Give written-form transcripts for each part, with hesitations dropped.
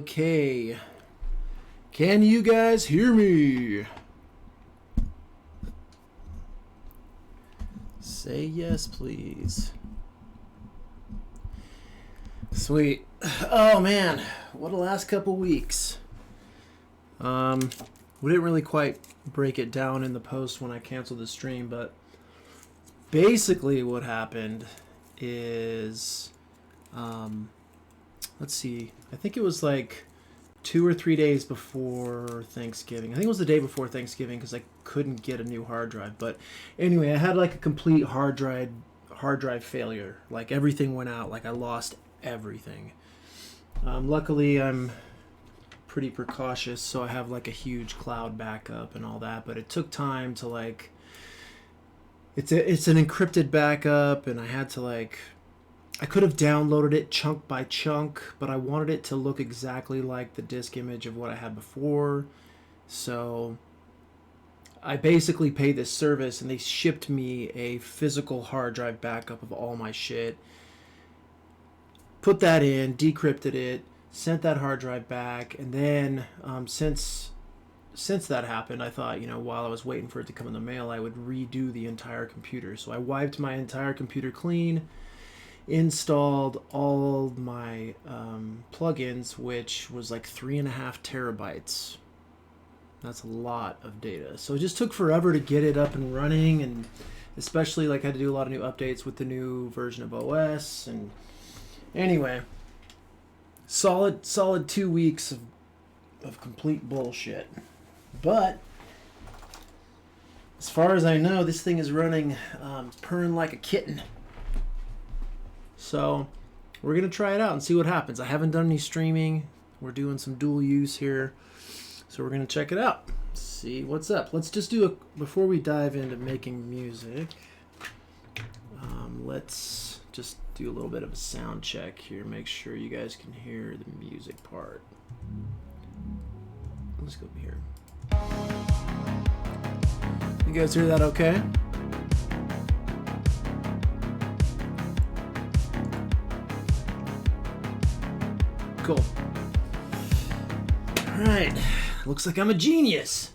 Okay. Can you guys hear me? Say yes, please. Sweet. Oh man, what a last couple weeks. We didn't really quite break it down in the post when I canceled the stream, but basically what happened is, let's see, I think it was like 2 or 3 days before Thanksgiving. I think it was the day before Thanksgiving because I couldn't get a new hard drive. But anyway, I had like a complete hard drive failure. Like everything went out. Like I lost everything. Luckily, I'm pretty precautious, so I have like a huge cloud backup and all that. But it took time to like. It's an encrypted backup, and I had to like. I could have downloaded it chunk by chunk, but I wanted it to look exactly like the disk image of what I had before. So I basically paid this service and they shipped me a physical hard drive backup of all my shit. Put that in, decrypted it, sent that hard drive back, and then since that happened, I thought, while I was waiting for it to come in the mail, I would redo the entire computer. So I wiped my entire computer clean, installed all my plugins, which was like 3.5 terabytes. That's a lot of data. So it just took forever to get it up and running, and especially like I had to do a lot of new updates with the new version of OS. And anyway, solid 2 weeks of complete bullshit. But as far as I know, this thing is running purring like a kitten. So we're going to try it out and see what happens. I haven't done any streaming. We're doing some dual use here. So we're going to check it out. See what's up. Let's just do before we dive into making music, let's just do a little bit of a sound check here. Make sure you guys can hear the music part. Let's go here. You guys hear that okay? Cool. Alright. Looks like I'm a genius.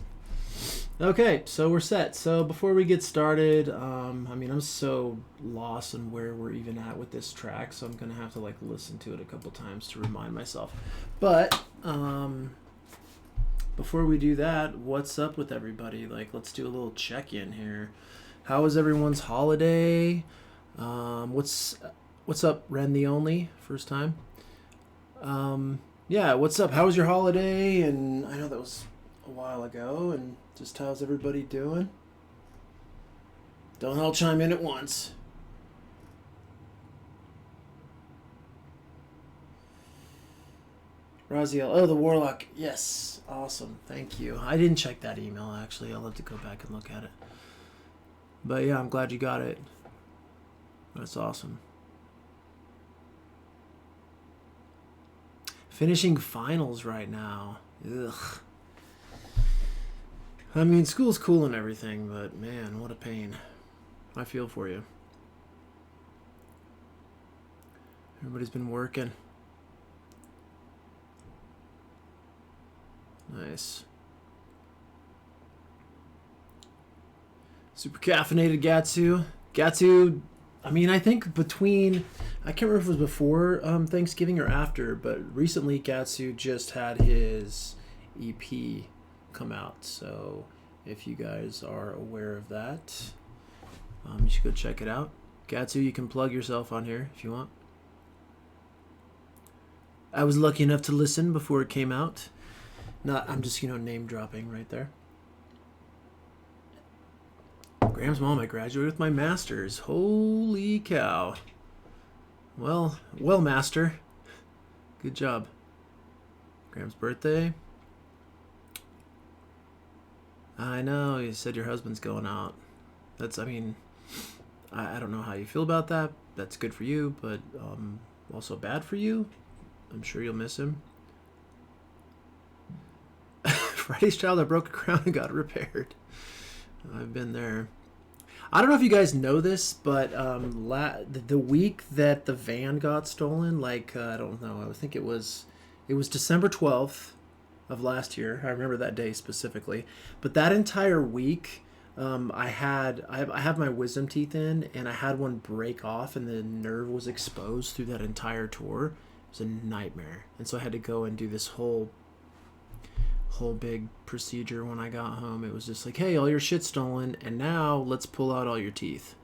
Okay, so we're set. So before we get started, I mean, I'm so lost in where we're even at with this track, so I'm going to have to like listen to it a couple times to remind myself. But before we do that, what's up with everybody? Like, let's do a little check-in here. How was everyone's holiday? What's up, Ren the Only? First time. Yeah, what's up? How was your holiday? And I know that was a while ago. And just how's everybody doing? Don't all chime in at once. Raziel, oh, the Warlock. Yes, awesome. Thank you. I didn't check that email, actually. I'll have to go back and look at it. But yeah, I'm glad you got it. That's awesome. Finishing finals right now. Ugh. I mean, school's cool and everything, but man, what a pain. I feel for you. Everybody's been working. Nice. Super caffeinated Gatsu. Gatsu, I mean, I think between, I can't remember if it was before Thanksgiving or after, but recently Gatsu just had his EP come out. So if you guys are aware of that, you should go check it out. Gatsu, you can plug yourself on here if you want. I was lucky enough to listen before it came out. I'm just, name dropping right there. Graham's mom, I graduated with my master's. Holy cow. Well, master. Good job. Graham's birthday. I know, you said your husband's going out. I don't know how you feel about that. That's good for you, but also bad for you. I'm sure you'll miss him. Friday's child, I broke a crown and got it repaired. I've been there. I don't know if you guys know this, but the week that the van got stolen, I don't know, I think it was December 12th of last year. I remember that day specifically. But that entire week, I have my wisdom teeth in, and I had one break off, and the nerve was exposed through that entire tour. It was a nightmare, and so I had to go and do this whole big procedure when I got home. It was just like, hey, all your shit's stolen, and now let's pull out all your teeth.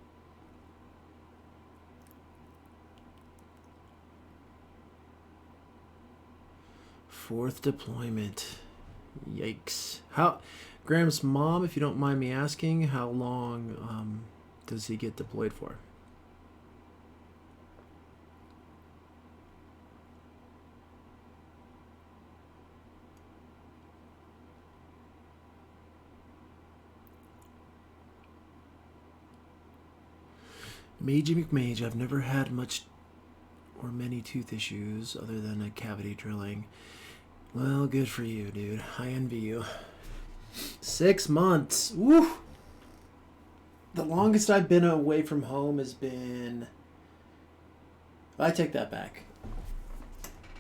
Fourth deployment. Yikes. Graham's mom, if you don't mind me asking, how long does he get deployed for? Magey McMage, I've never had much or many tooth issues other than a cavity drilling. Well, good for you, dude. I envy you. 6 months. Woo! The longest I've been away from home has been... I take that back.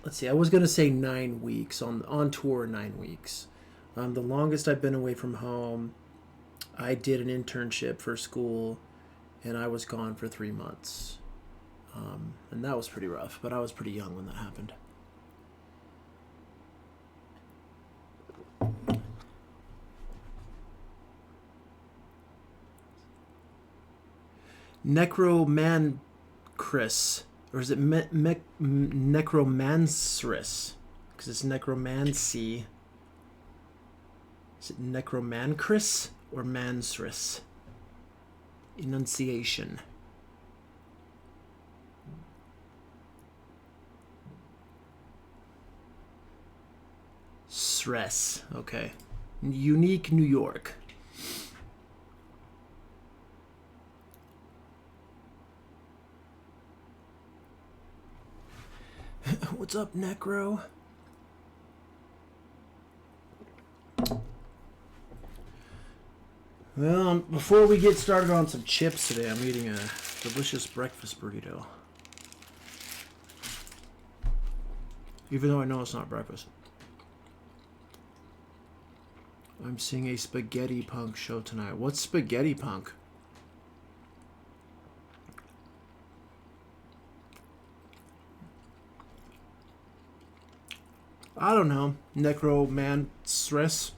Let's see, I was going to say 9 weeks. On tour, 9 weeks. The longest I've been away from home, I did an internship for school, and I was gone for 3 months. And that was pretty rough, but I was pretty young when that happened. Necromancris. Or is it Necromancerous? Because it's necromancy. Is it Necromancris or Mansris? Enunciation. Stress. Okay. Unique New York. What's up, Necro? Well, before we get started on some chips today, I'm eating a delicious breakfast burrito. Even though I know it's not breakfast. I'm seeing a Spaghetti Punk show tonight. What's Spaghetti Punk? I don't know. Necromancerous.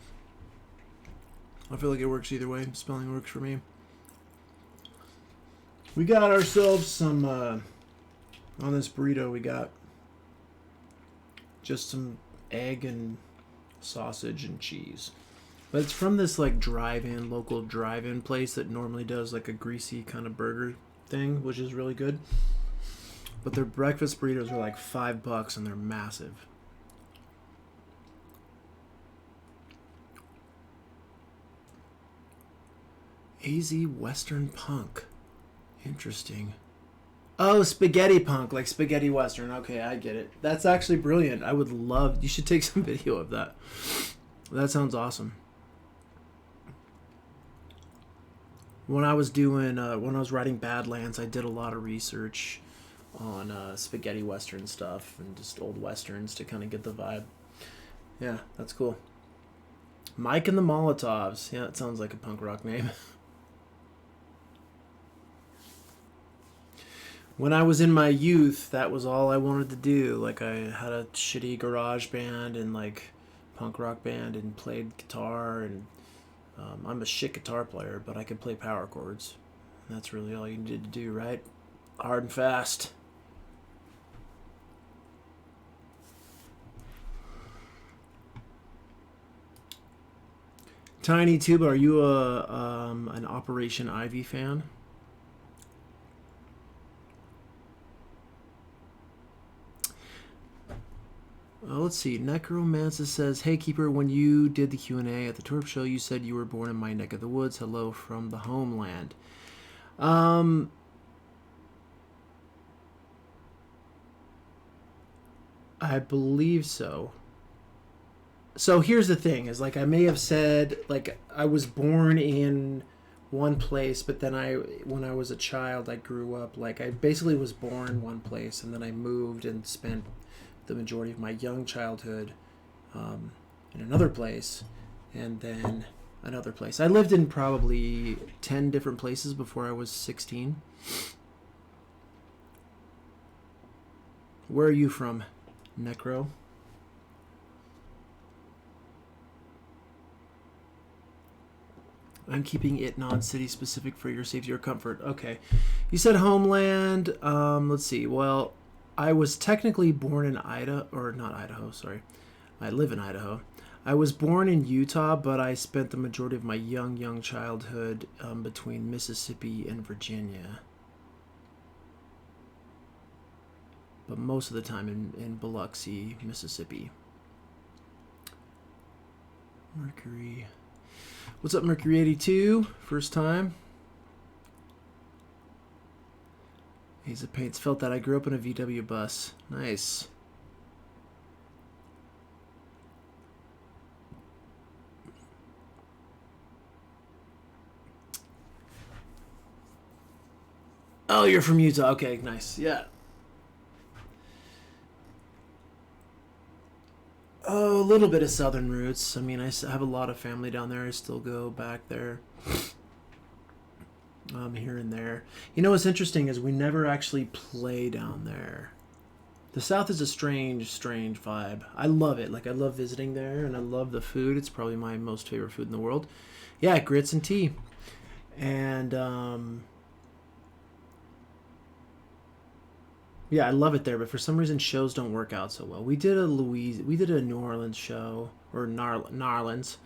I feel like it works either way. Spelling works for me. We got ourselves some, on this burrito, we got just some egg and sausage and cheese. But it's from this like local drive-in place that normally does like a greasy kind of burger thing, which is really good. But their breakfast burritos are like $5 and they're massive. AZ Western Punk. Interesting. Oh, Spaghetti Punk, like Spaghetti Western. Okay, I get it. That's actually brilliant. I would love... You should take some video of that. That sounds awesome. When I was writing Badlands, I did a lot of research on Spaghetti Western stuff and just old Westerns to kind of get the vibe. Yeah, that's cool. Mike and the Molotovs. Yeah, it sounds like a punk rock name. When I was in my youth, that was all I wanted to do. Like, I had a shitty garage band and, like, punk rock band and played guitar. And I'm a shit guitar player, but I could play power chords. And that's really all you needed to do, right? Hard and fast. Tiny Tuba, are you an Operation Ivy fan? Let's see. Necromancer says, "Hey Keeper, when you did the Q&A at the Torp Show, you said you were born in my neck of the woods. Hello from the homeland." I believe so. So here's the thing: is like I may have said like I was born in one place, but then when I was a child, I grew up like I basically was born one place, and then I moved and spent the majority of my young childhood in another place, and then another place. I lived in probably 10 different places before I was 16. Where are you from, Necro? I'm keeping it non-city specific for your safety or comfort. Okay. You said homeland. Let's see. Well, I was technically born in Idaho, or not Idaho, sorry. I live in Idaho. I was born in Utah, but I spent the majority of my young childhood between Mississippi and Virginia. But most of the time in Biloxi, Mississippi. Mercury. What's up, Mercury82? First time. Ace of Paints felt that I grew up in a VW bus. Nice. Oh, you're from Utah. Okay, nice. Yeah. Oh, a little bit of southern roots. I mean, I have a lot of family down there. I still go back there. Here and there. You know what's interesting is we never actually play down there. The South is a strange vibe. I love it. Like, I love visiting there, and I love the food. It's probably my most favorite food in the world. Yeah, grits and tea. And, Yeah, I love it there, but for some reason shows don't work out so well. We did a New Orleans show or Narlands,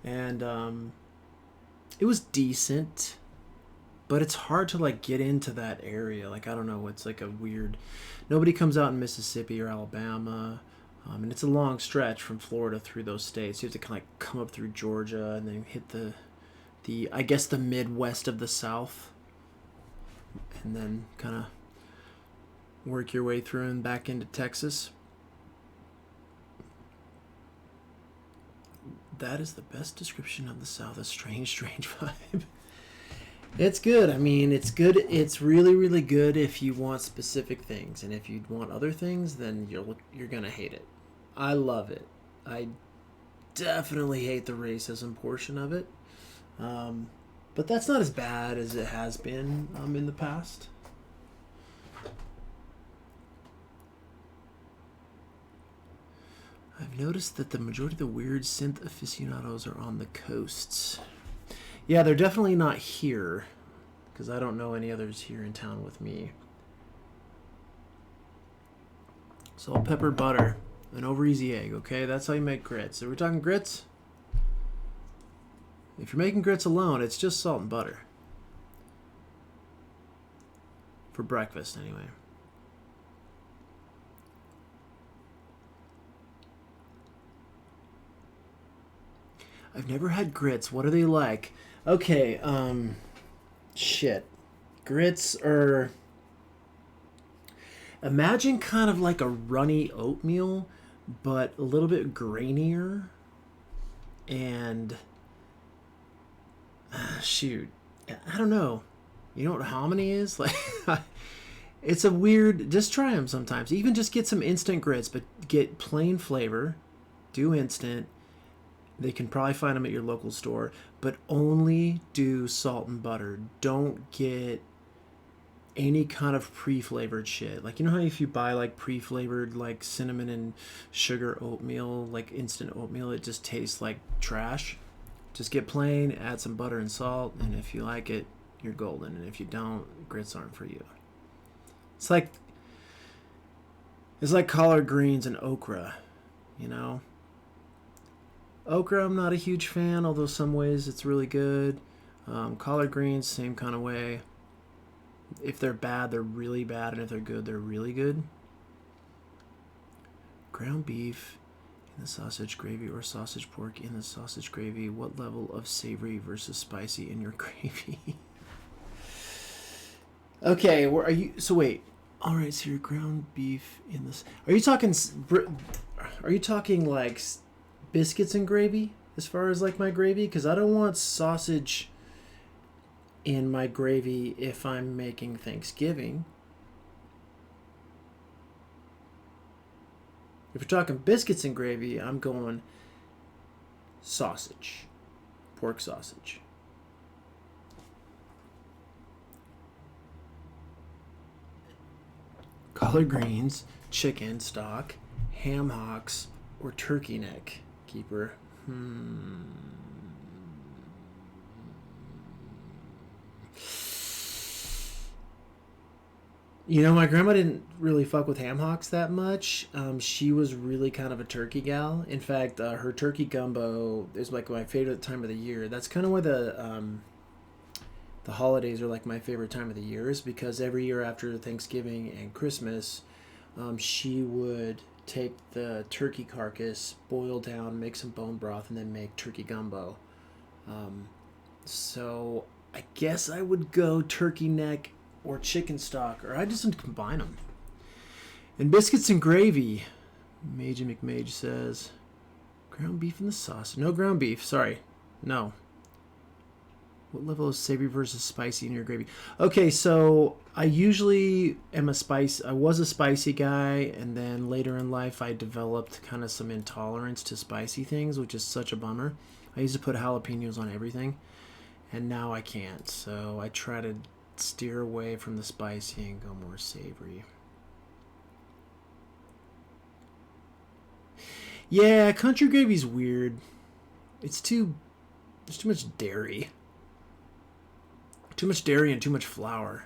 and it was decent, but it's hard to like get into that area. Like I don't know, it's like a weird. Nobody comes out in Mississippi or Alabama, and it's a long stretch from Florida through those states. You have to kind of like come up through Georgia and then hit the I guess the Midwest of the South, and then kind of work your way through and back into Texas. That is the best description of the South. A strange, strange vibe. It's good. I mean, it's good. It's really, really good if you want specific things, and if you want other things, then you're gonna hate it. I love it. I definitely hate the racism portion of it, but that's not as bad as it has been in the past. I've noticed that the majority of the weird synth aficionados are on the coasts. Yeah, they're definitely not here, because I don't know any others here in town with me. Salt, pepper, butter, an over easy egg, okay? That's how you make grits. Are we talking grits? If you're making grits alone, it's just salt and butter. For breakfast, anyway. I've never had grits. What are they like? Okay, shit. Grits are... Imagine kind of like a runny oatmeal, but a little bit grainier. And... shoot. I don't know. You know what hominy is? Like... It's a weird... Just try them sometimes. Even just get some instant grits, but get plain flavor. Do instant. They can probably find them at your local store, but only do salt and butter. Don't get any kind of pre-flavored shit. Like, you know how if you buy like pre-flavored like cinnamon and sugar oatmeal, like instant oatmeal, it just tastes like trash? Just get plain, add some butter and salt, and if you like it, you're golden. And if you don't, grits aren't for you. It's like collard greens and okra, you know? Okra, I'm not a huge fan, although some ways it's really good. Collard greens, same kind of way. If they're bad, they're really bad, and if they're good, they're really good. Ground beef in the sausage gravy or sausage pork in the sausage gravy. What level of savory versus spicy in your gravy? Okay, where are you? So wait. All right, so your ground beef in this. Are you talking? Are you talking like biscuits and gravy as far as like my gravy? Because I don't want sausage in my gravy if I'm making Thanksgiving. If you're talking biscuits and gravy, I'm going sausage, pork sausage. Collard greens, chicken stock, ham hocks, or turkey neck. Keeper. You know, my grandma didn't really fuck with ham hocks that much. She was really kind of a turkey gal. In fact, her turkey gumbo is like my favorite time of the year. That's kind of why the holidays are like my favorite time of the year, is because every year after Thanksgiving and Christmas, she would take the turkey carcass, boil down, make some bone broth, and then make turkey gumbo. So I guess I would go turkey neck or chicken stock, or I just combine them. And biscuits and gravy, Mage and McMage says. Ground beef in the sauce. No ground beef, sorry. No. What level of savory versus spicy in your gravy? Okay, so I usually am I was a spicy guy, and then later in life I developed kind of some intolerance to spicy things, which is such a bummer. I used to put jalapenos on everything, and now I can't. So I try to steer away from the spicy and go more savory. Yeah, country gravy's weird. There's too much dairy. Too much dairy and too much flour.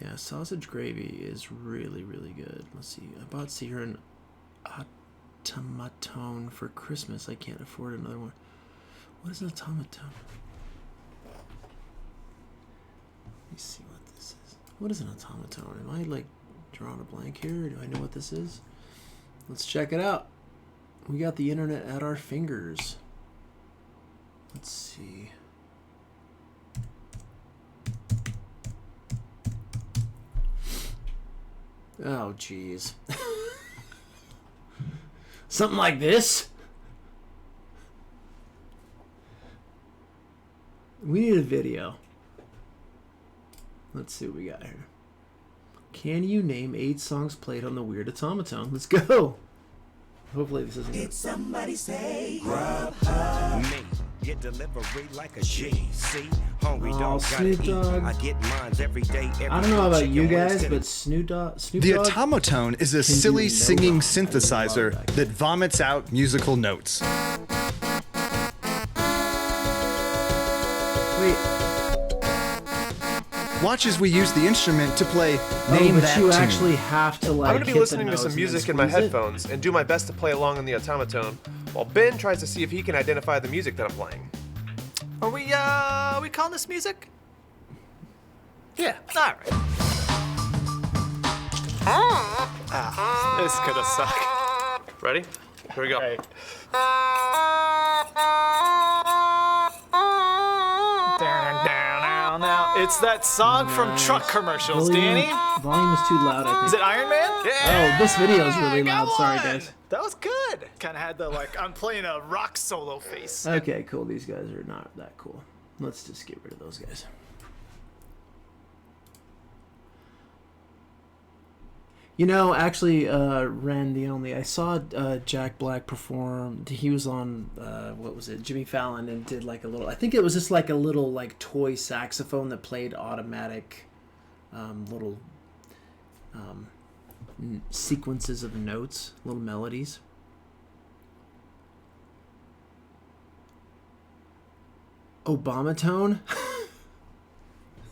Yeah, sausage gravy is really, really good. Let's see. I bought Seer an automaton for Christmas. I can't afford another one. What is an automaton? Let me see what this is. What is an automaton? Am I like drawing a blank here? Or do I know what this is? Let's check it out. We got the internet at our fingers. Let's see. Oh, jeez. Something like this? We need a video. Let's see what we got here. Can you name 8 songs played on the Weird Automaton? Let's go. Hopefully this isn't Did somebody say Grubhub? Me, get delivery like a G. See, hungry dog gotta eat. I get mines every day. I don't know about you guys, but Snoop Dogg. The automaton is a silly singing synthesizer that vomits out musical notes. Wait. Watch as we use the instrument to play Name but That you Tune. actually have to like. I'm gonna be hit listening the to some notes and then music in my squeeze it. headphones and do my best to play along on the automaton, while Ben tries to see if he can identify the music that I'm playing. Are we calling this music? Yeah. All right. This could have sucked. Ready? Here we go. Right. Now, it's that song from Nice. truck commercials, Volume- Danny. Volume is too loud, I think. Is it Iron Man? Oh, this video is really got loud. Sorry, one. guys. That was good. Kind of had the I'm playing a rock solo face. Okay, cool. These guys are not that cool. Let's just get rid of those guys. You know, actually, Ren, I saw Jack Black perform. He was on, what was it, Jimmy Fallon, and did like a little, I think it was just like a little like toy saxophone that played automatic little sequences of notes, little melodies. Obama tone?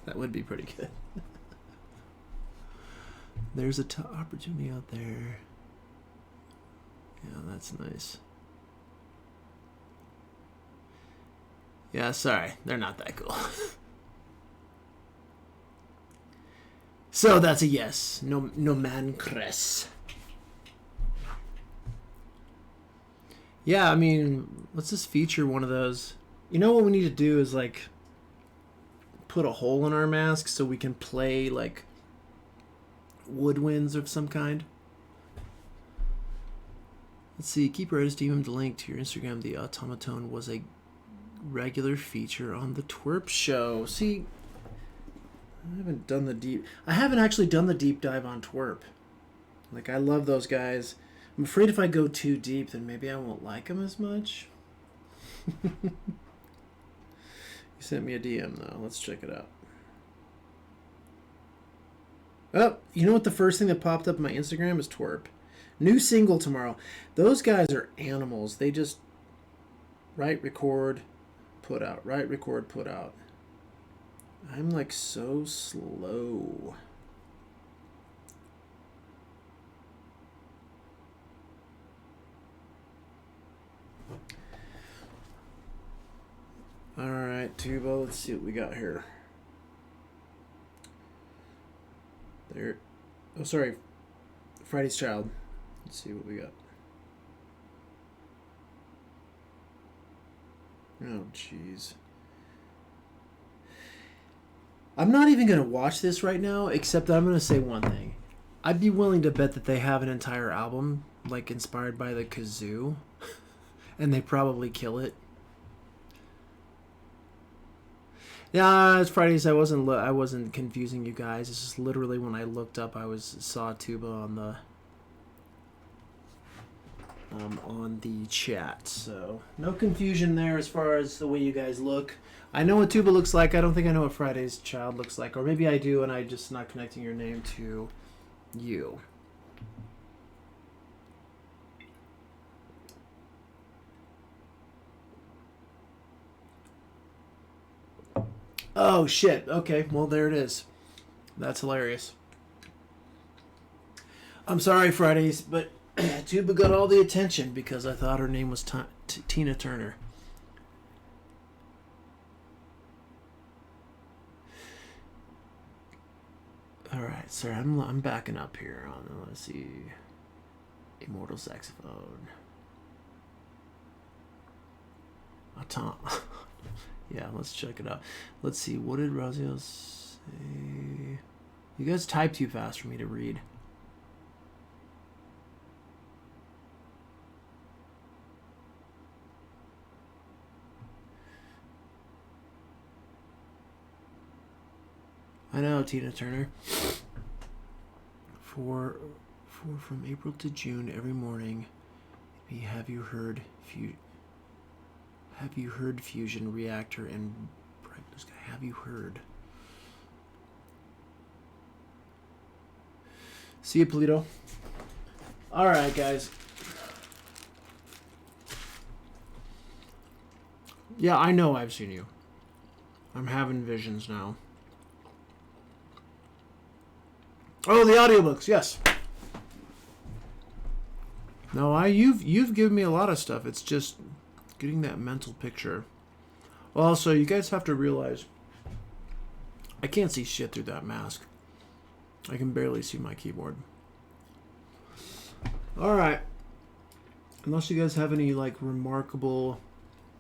That would be pretty good. There's a opportunity out there. Yeah, that's nice. Yeah, sorry. They're not that cool. So that's a yes. No man cress. Yeah, I mean, let's just feature one of those. You know what we need to do is like put a hole in our mask so we can play like woodwinds of some kind. Let's see. Keeper has DM'd the link to your Instagram. The automaton was a regular feature on the Twerp show. See, I haven't actually done the deep dive on Twerp. Like, I love those guys. I'm afraid if I go too deep, then maybe I won't like them as much. You sent me a DM though. Let's check it out. Oh, you know what? The first thing that popped up on my Instagram is Twerp. New single tomorrow. Those guys are animals. They just write, record, put out. Write, record, put out. I'm like so slow. All right, Tuba. Let's see what we got here. There. Oh, sorry. Friday's Child. Let's see what we got. Oh, jeez. I'm not even going to watch this right now, except that I'm going to say one thing. I'd be willing to bet that they have an entire album, like, inspired by the kazoo, and they probably kill it. Yeah, it's Fridays. I wasn't confusing you guys. It's just literally when I looked up, saw Tuba on the chat. So no confusion there as far as the way you guys look. I know what Tuba looks like. I don't think I know what Friday's Child looks like, or maybe I do, and I'm just not connecting your name to you. Oh, shit. Okay, well, there it is. That's hilarious. I'm sorry, Fridays, but Tuba got all the attention because I thought her name was Tina Turner. All right, sorry, I'm backing up here. Let's see, Immortal Saxophone. Tom. Yeah, let's check it out. Let's see. What did Raziel say? You guys type too fast for me to read. I know, Tina Turner. For from April to June every morning. Have you heard Fusion Reactor and Bright Blue Sky? Have you heard? See you, Polito. All right, guys. Yeah, I know I've seen you. I'm having visions now. Oh, the audiobooks, yes. No, you've given me a lot of stuff. It's just getting that mental picture. Also, you guys have to realize I can't see shit through that mask. I can barely see my keyboard. Alright. Unless you guys have any like remarkable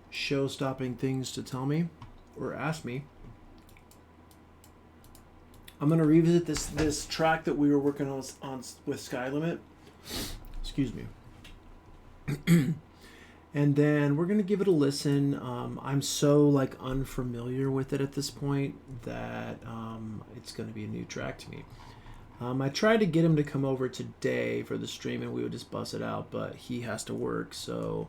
show-stopping things to tell me or ask me, I'm gonna revisit this track that we were working on with Sky Limit. Excuse me. And then we're gonna give it a listen. I'm so like unfamiliar with it at this point that it's gonna be a new track to me. I tried to get him to come over today for the stream and we would just bust it out, but he has to work, so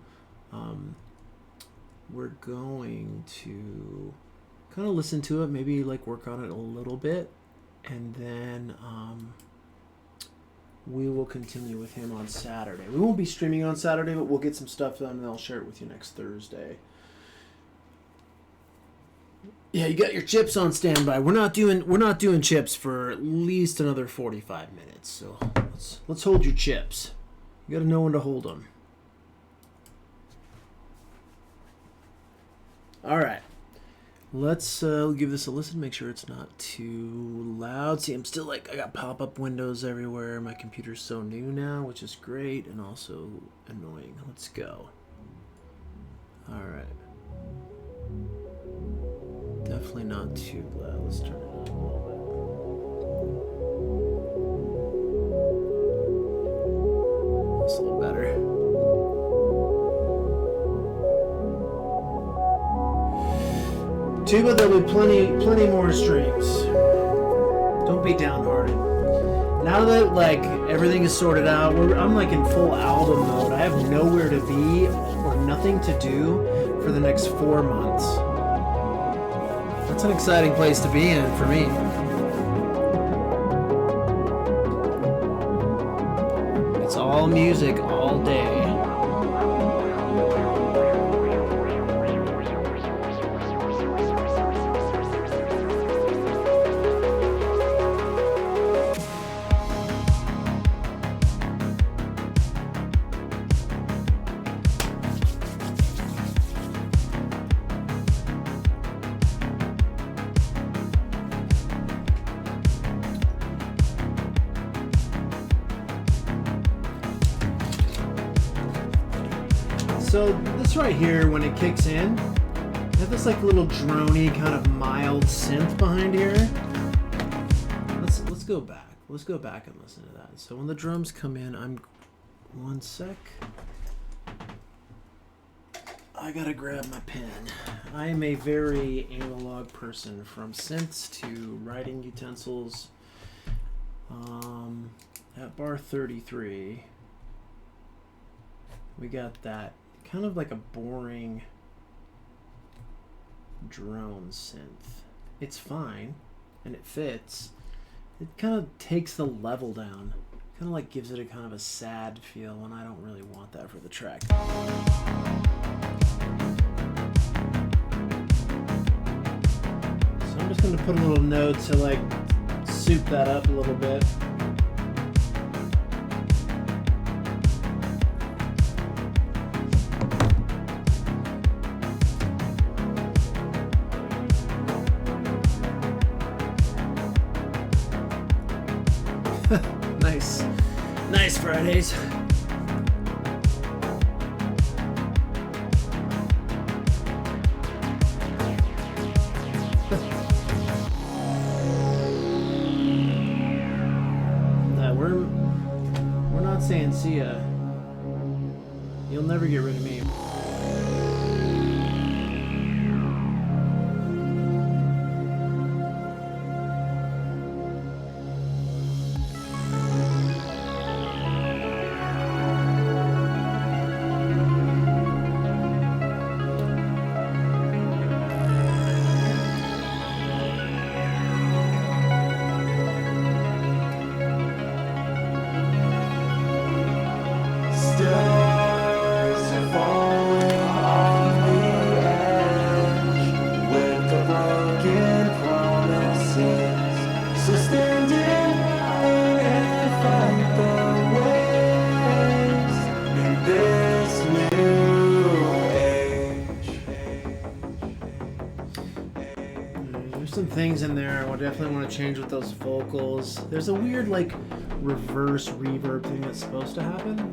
we're going to kind of listen to it, maybe like work on it a little bit, and then we will continue with him on Saturday. We won't be streaming on Saturday, but we'll get some stuff done and I'll share it with you next Thursday. Yeah, you got your chips on standby. We're not doing chips for at least another 45 minutes. So let's hold your chips. You got to know when to hold them. All right. Let's give this a listen. Make sure it's not too loud. See, I'm still like, I got pop-up windows everywhere. My computer's so new now, which is great and also annoying. Let's go. All right. Definitely not too loud. Let's turn it up a little bit. That's a little better. Tuba, there'll be plenty more streams. Don't be downhearted. Now that like everything is sorted out, I'm like in full album mode. I have nowhere to be or nothing to do for the next 4 months. That's an exciting place to be in for me. It's all music all day. So this right here, when it kicks in, I have this like little droney kind of mild synth behind here. Let's go back. Let's go back and listen to that. So when the drums come in, one sec. I gotta grab my pen. I am a very analog person, from synths to writing utensils. At bar 33, we got that kind of like a boring drone synth. It's fine and it fits. It kind of takes the level down, kind of like gives it a kind of a sad feel, and I don't really want that for the track. So I'm just going to put a little note to like soup that up a little bit. Nice. Nice Fridays. We're not saying see ya. You'll never get rid of me. Things in there I definitely want to change with those vocals. There's a weird like reverse reverb thing that's supposed to happen.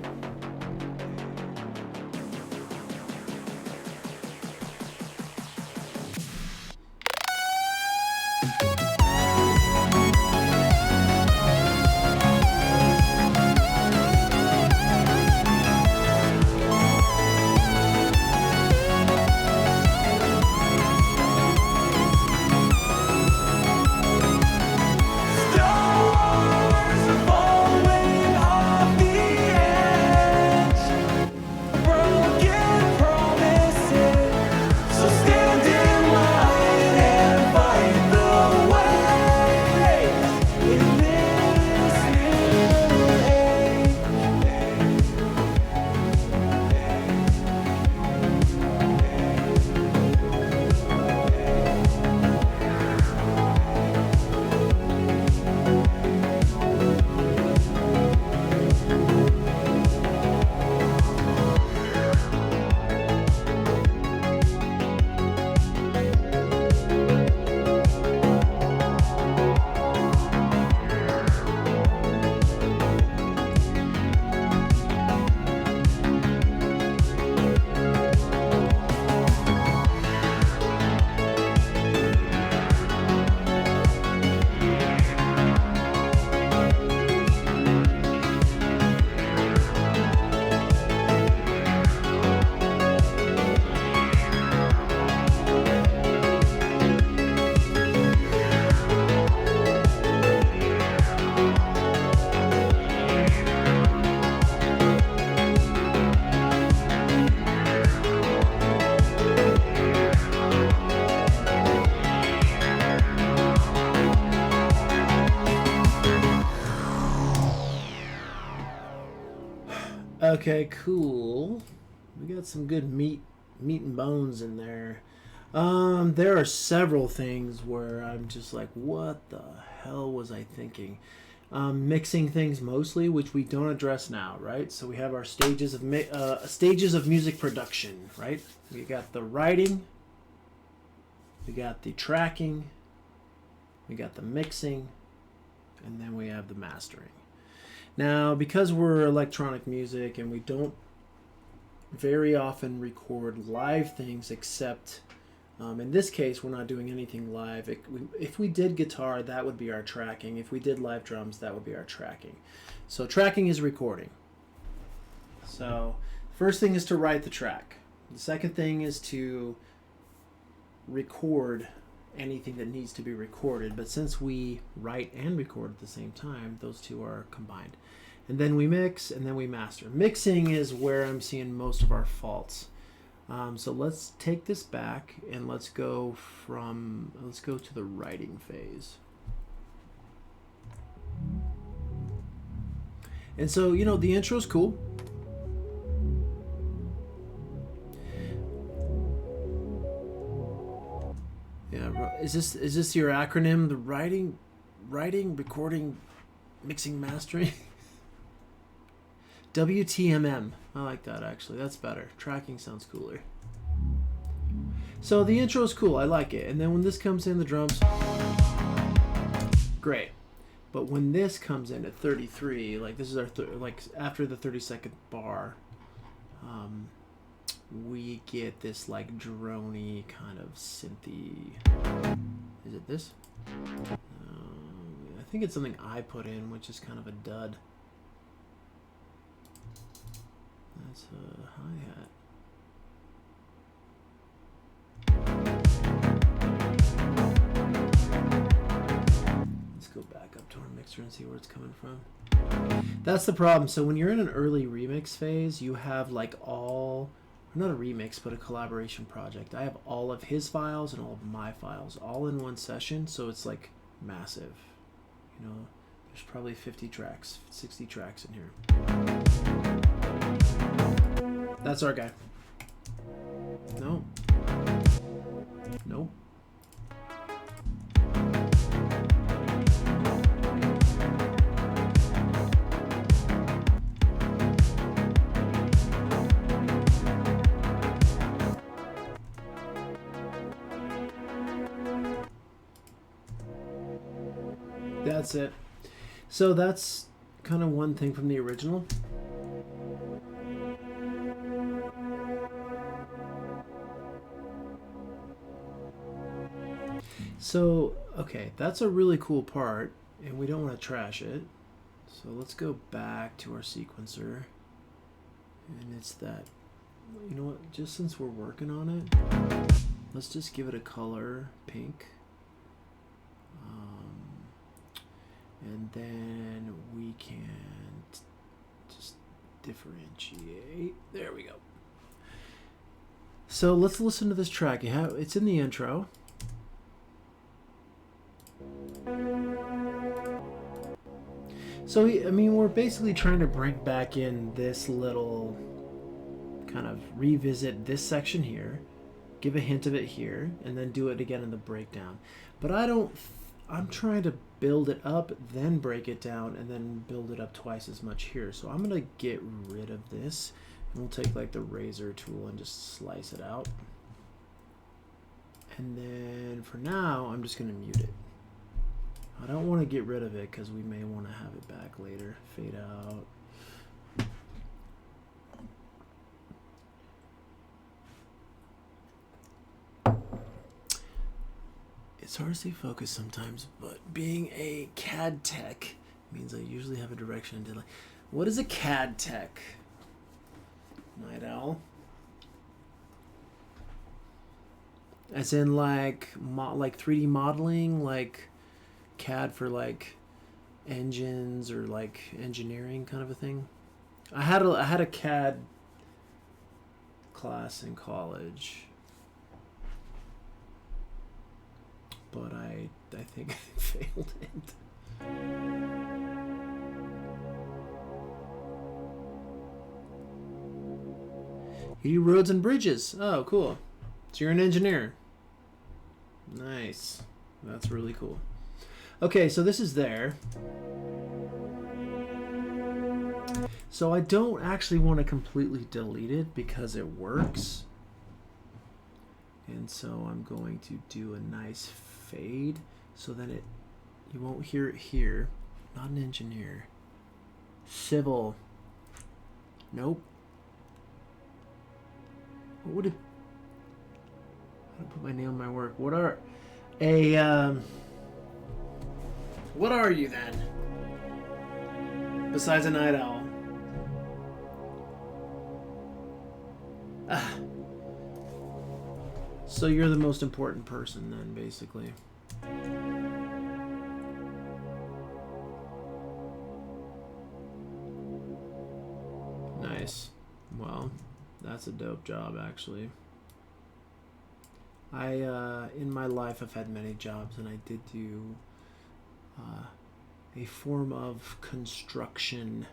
Okay, cool. We got some good meat and bones in there. There are several things where I'm just like, what the hell was I thinking? Mixing things mostly, which we don't address now, right? So we have our stages of music production, right? We got the writing, we got the tracking, we got the mixing, and then we have the mastering. Now, because we're electronic music and we don't very often record live things, except in this case, we're not doing anything live. If we did guitar, that would be our tracking. If we did live drums, that would be our tracking. So tracking is recording. So first thing is to write the track. The second thing is to record anything that needs to be recorded. But since we write and record at the same time, those two are combined. And then we mix, and then we master. Mixing is where I'm seeing most of our faults. So let's take this back and let's go to the writing phase. And so, you know, the intro is cool. Yeah, is this your acronym? The writing writing, recording, mixing, mastering. WTMM. I like that, actually. That's better. Tracking sounds cooler. So the intro is cool. I like it. And then when this comes in, the drums, great. But when this comes in at 33, like this is our like after the 30-second bar, we get this like droney kind of synthy. Is it this? I think it's something I put in, which is kind of a dud. That's a hi-hat. Let's go back up to our mixer and see where it's coming from. That's the problem. So when you're in an early remix phase, you have like all, not a remix, but a collaboration project. I have all of his files and all of my files all in one session, so it's like massive. You know, there's probably 50 tracks, 60 tracks in here. That's our guy. No. Nope. That's it. So that's kind of one thing from the original. So, okay, that's a really cool part, and we don't want to trash it. So let's go back to our sequencer. And it's that, you know what, just since we're working on it, let's just give it a color, pink. And then we can just differentiate. There we go. So let's listen to this track. It's in the intro. So, I mean, we're basically trying to bring back in this little kind of revisit this section here, give a hint of it here, and then do it again in the breakdown. But I'm trying to build it up, then break it down, and then build it up twice as much here. So I'm going to get rid of this, and we'll take like the razor tool and just slice it out. And then for now, I'm just going to mute it. I don't want to get rid of it because we may want to have it back later. Fade out. It's hard to stay focused sometimes, but being a CAD tech means I usually have a direction and deadline. What is a CAD tech? Night Owl? As in like 3D modeling, like CAD for like engines or like engineering kind of a thing. I had a CAD class in college, but I think I failed it. You do roads and bridges. Oh, cool. So you're an engineer. Nice. That's really cool. Okay, so this is there. So I don't actually want to completely delete it because it works. And so I'm going to do a nice fade so that you won't hear it here. Not an engineer. Civil. Nope. What would it... How to put my name on my work? What are you then? Besides a night owl. Ah. So you're the most important person then, basically. Nice. Well, that's a dope job, actually. In my life, I've had many jobs, and I did do a form of construction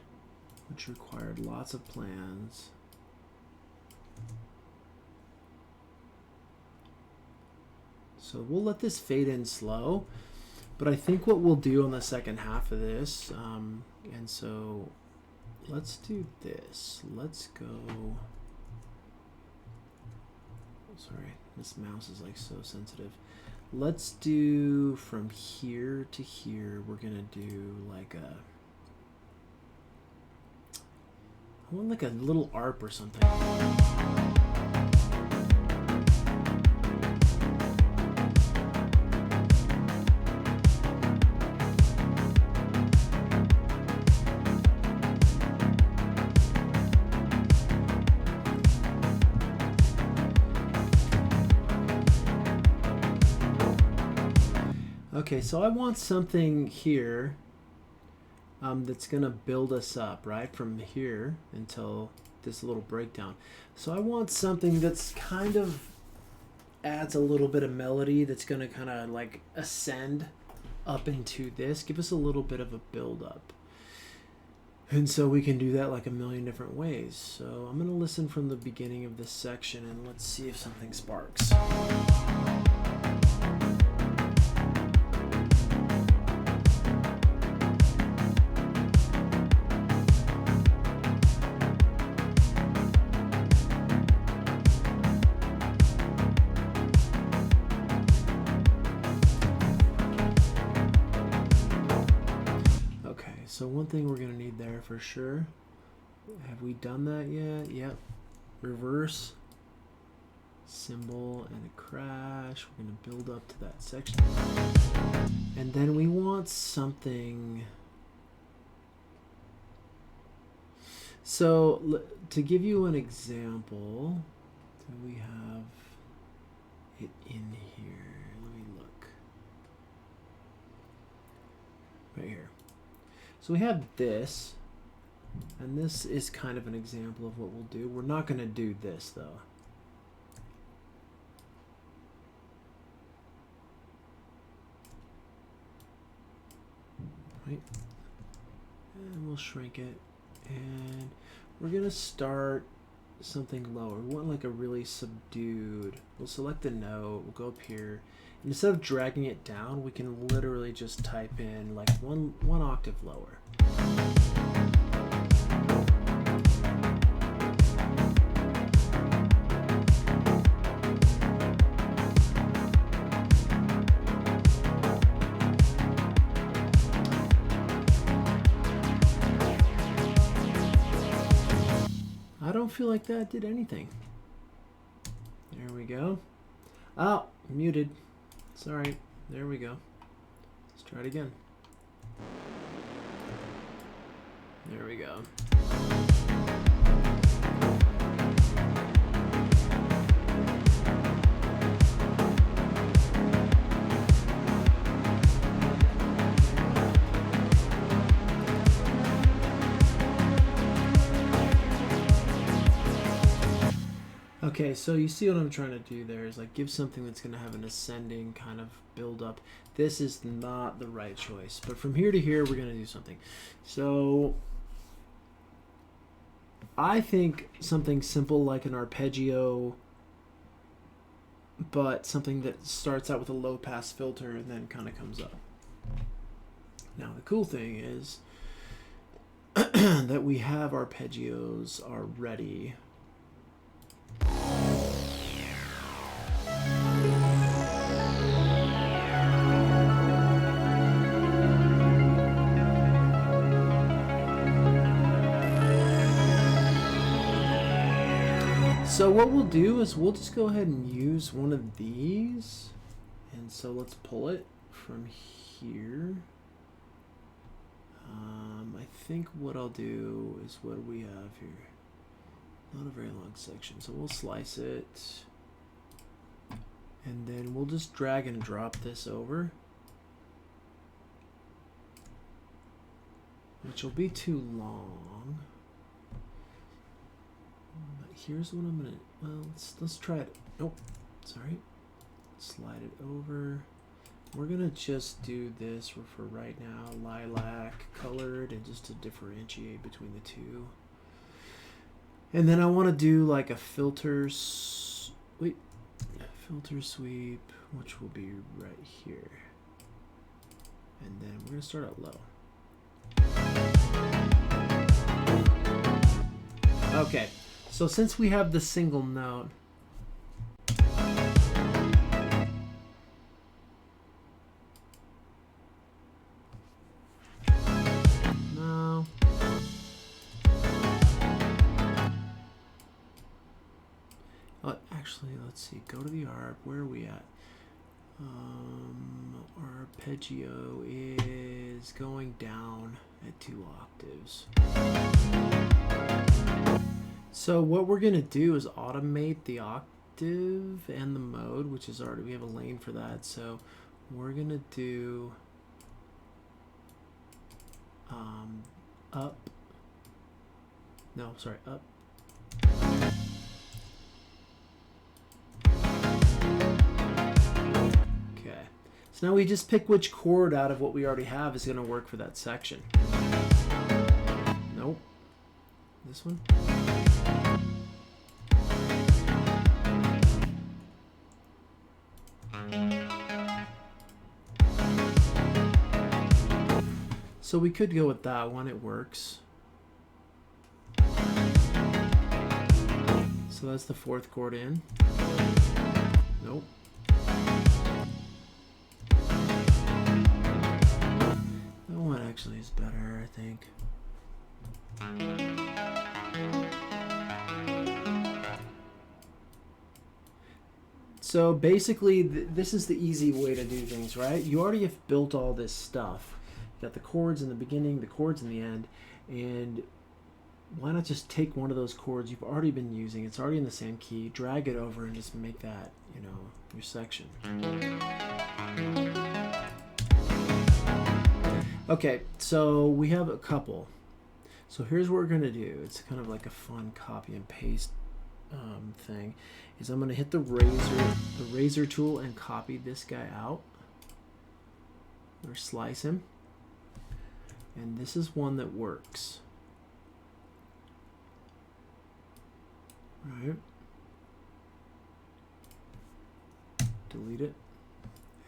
which required lots of plans. So we'll let this fade in slow, But I think what we'll do on the second half of this, and so let's do this. Let's go. Sorry, this mouse is like so sensitive. Let's do from here to here. We're gonna do like a. I want like a little ARP or something. Okay, so I want something here that's going to build us up, right, from here until this little breakdown. So I want something that's kind of adds a little bit of melody that's going to kind of like ascend up into this, give us a little bit of a build up. And so we can do that like a million different ways. So I'm going to listen from the beginning of this section and let's see if something sparks. So one thing we're going to need there for sure. Have we done that yet? Yep. Reverse. Cymbal and a crash. We're going to build up to that section. And then we want something. So to give you an example, do we have it in here? Let me look. Right here. So we have this, and this is kind of an example of what we'll do. We're not going to do this, though. Right? And we'll shrink it. And we're going to start something lower. We want like a really subdued. We'll select the note. We'll go up here. And instead of dragging it down, we can literally just type in like one octave lower. I don't feel like that did anything. There we go. Oh, muted. Sorry. There we go. Let's try it again. There we go. Okay, so you see what I'm trying to do there is like give something that's going to have an ascending kind of build up. This is not the right choice, but from here to here we're going to do something. So I think something simple like an arpeggio, but something that starts out with a low pass filter and then kind of comes up. Now the cool thing is that we have arpeggios already. So what we'll do is we'll just go ahead and use one of these. And so let's pull it from here. I think what I'll do is what do we have here? Not a very long section. So we'll slice it. And then we'll just drag and drop this over. Which will be too long. But here's what I'm gonna. Well, let's try it. Nope. Sorry. Slide it over. We're gonna just do this for right now. Lilac colored, and just to differentiate between the two. And then I want to do like a filter sweep, which will be right here. And then we're gonna start out low. Okay, so since we have the single note, no. Actually, let's see. Go to the arp. Where are we at? Arpeggio is going down at 2 octaves. So what we're gonna do is automate the octave and the mode, which is already, we have a lane for that. So we're gonna do up. No, sorry, up. Okay. So now we just pick which chord out of what we already have is gonna work for that section. Nope. This one. So we could go with that one, it works. So that's the 4th chord in. Nope. That one actually is better, I think. So basically, this is the easy way to do things, right? You already have built all this stuff. You got the chords in the beginning, the chords in the end, and why not just take one of those chords you've already been using, it's already in the same key, drag it over and just make that, you know, your section. Okay, so we have a couple. So here's what we're gonna do. It's kind of like a fun copy and paste thing. Is I'm gonna hit the razor tool and copy this guy out, or slice him. And this is one that works. Right. Delete it.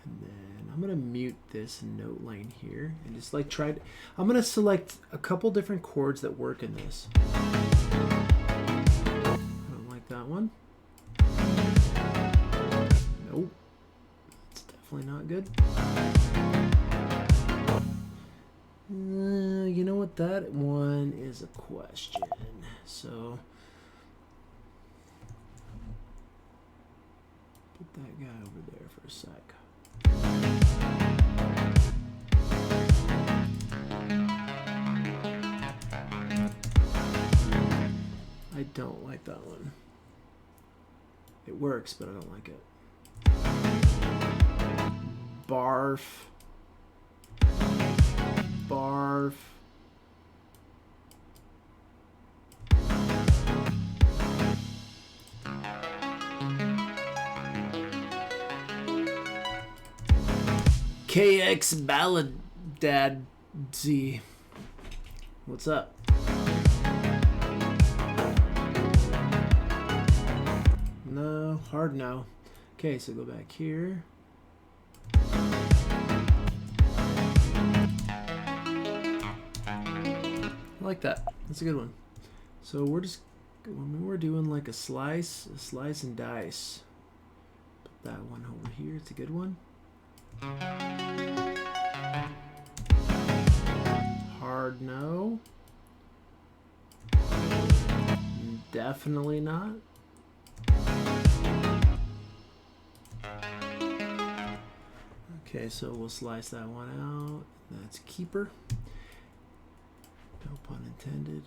And then I'm gonna mute this note line here and just like I'm gonna select a couple different chords that work in this. I don't like that one. Nope. It's definitely not good. You know what? That one is a question. So put that guy over there for a sec. I don't like that one. It works, but I don't like it. Barf. Barf. KX Ballad Dad Z. What's up? No, hard no. Okay, so go back here. I like that. That's a good one. So we're just, when we're doing like a slice and dice. Put that one over here. It's a good one. Hard no. Definitely not. Okay, so we'll slice that one out. That's keeper. No pun intended.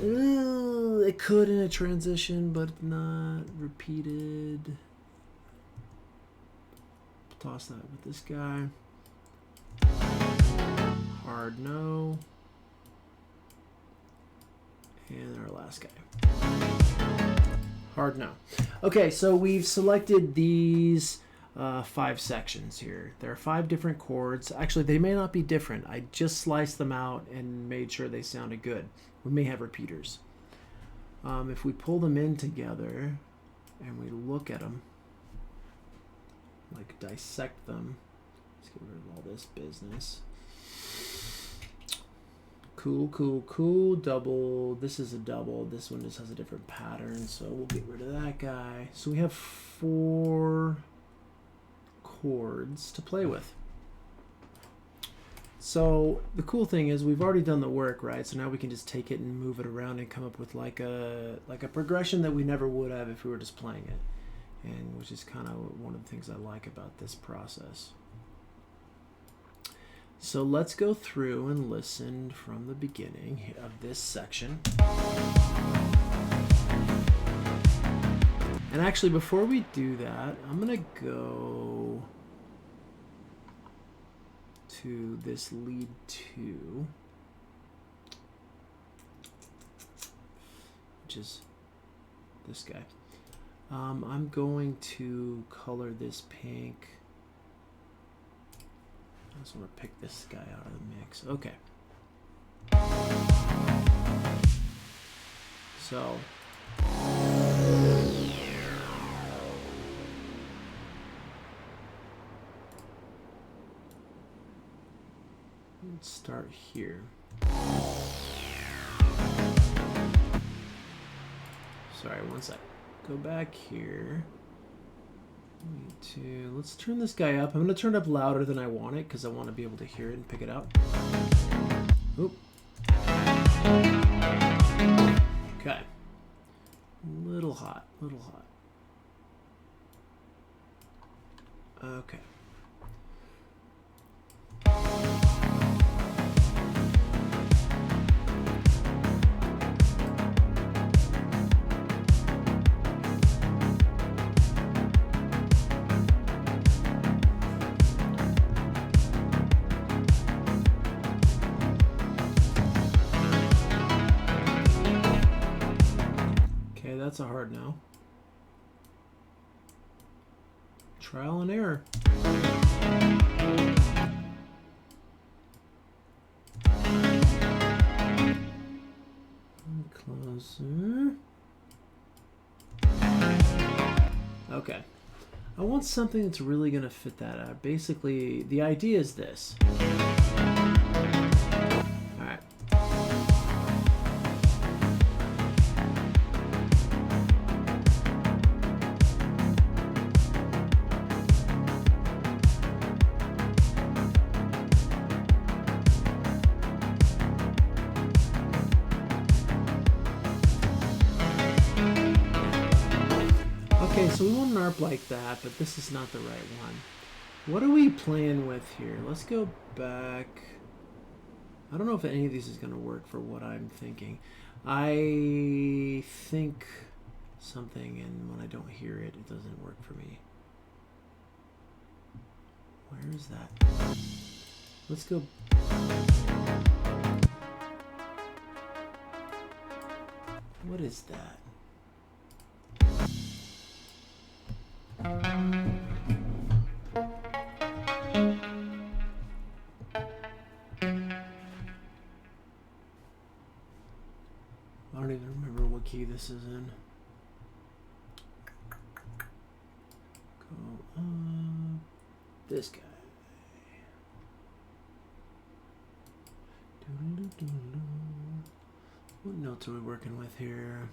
Ooh, it could in a transition, but not repeated. Toss that with this guy. Hard no. And our last guy. Hard no. Okay, so we've selected these 5 sections here. There are 5 different chords. Actually, they may not be different. I just sliced them out and made sure they sounded good. We may have repeaters. If we pull them in together and we look at them, like dissect them. Let's get rid of all this business. Cool. Double. This is a double. This one just has a different pattern, so we'll get rid of that guy. So we have 4 chords to play with. So the cool thing is we've already done the work, right? So now we can just take it and move it around and come up with like a progression that we never would have if we were just playing it, and which is kind of one of the things I like about this process. So let's go through and listen from the beginning of this section. And actually, before we do that, I'm gonna go to this lead 2, which is this guy. I'm going to color this pink. I just want to pick this guy out of the mix. Okay. So. Let's start here. Sorry, one sec. Go back here. Let's turn this guy up. I'm going to turn it up louder than I want it because I want to be able to hear it and pick it up. Oop. Okay. Little hot. Okay. That's a hard no. Trial and error. Closer. Okay. I want something that's really going to fit that out. Basically, the idea is this. Alright. Okay, so we want an ARP like that, but this is not the right one. What are we playing with here? Let's go back. I don't know if any of these is going to work for what I'm thinking. I think something, and when I don't hear it, it doesn't work for me. Where is that? Let's go. What is that? I don't even remember what key this is in. Go up. This guy. What notes are we working with here?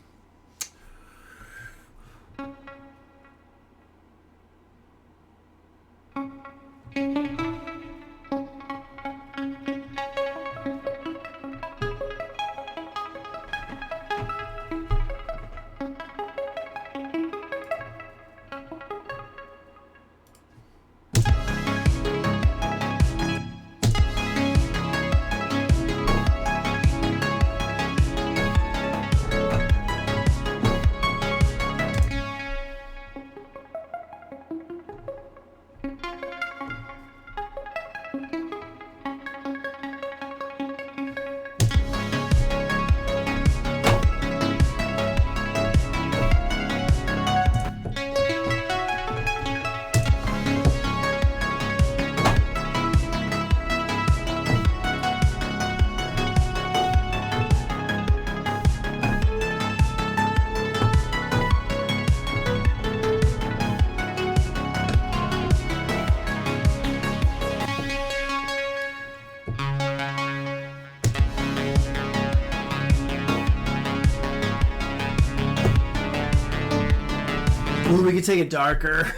Ooh, we could take it darker.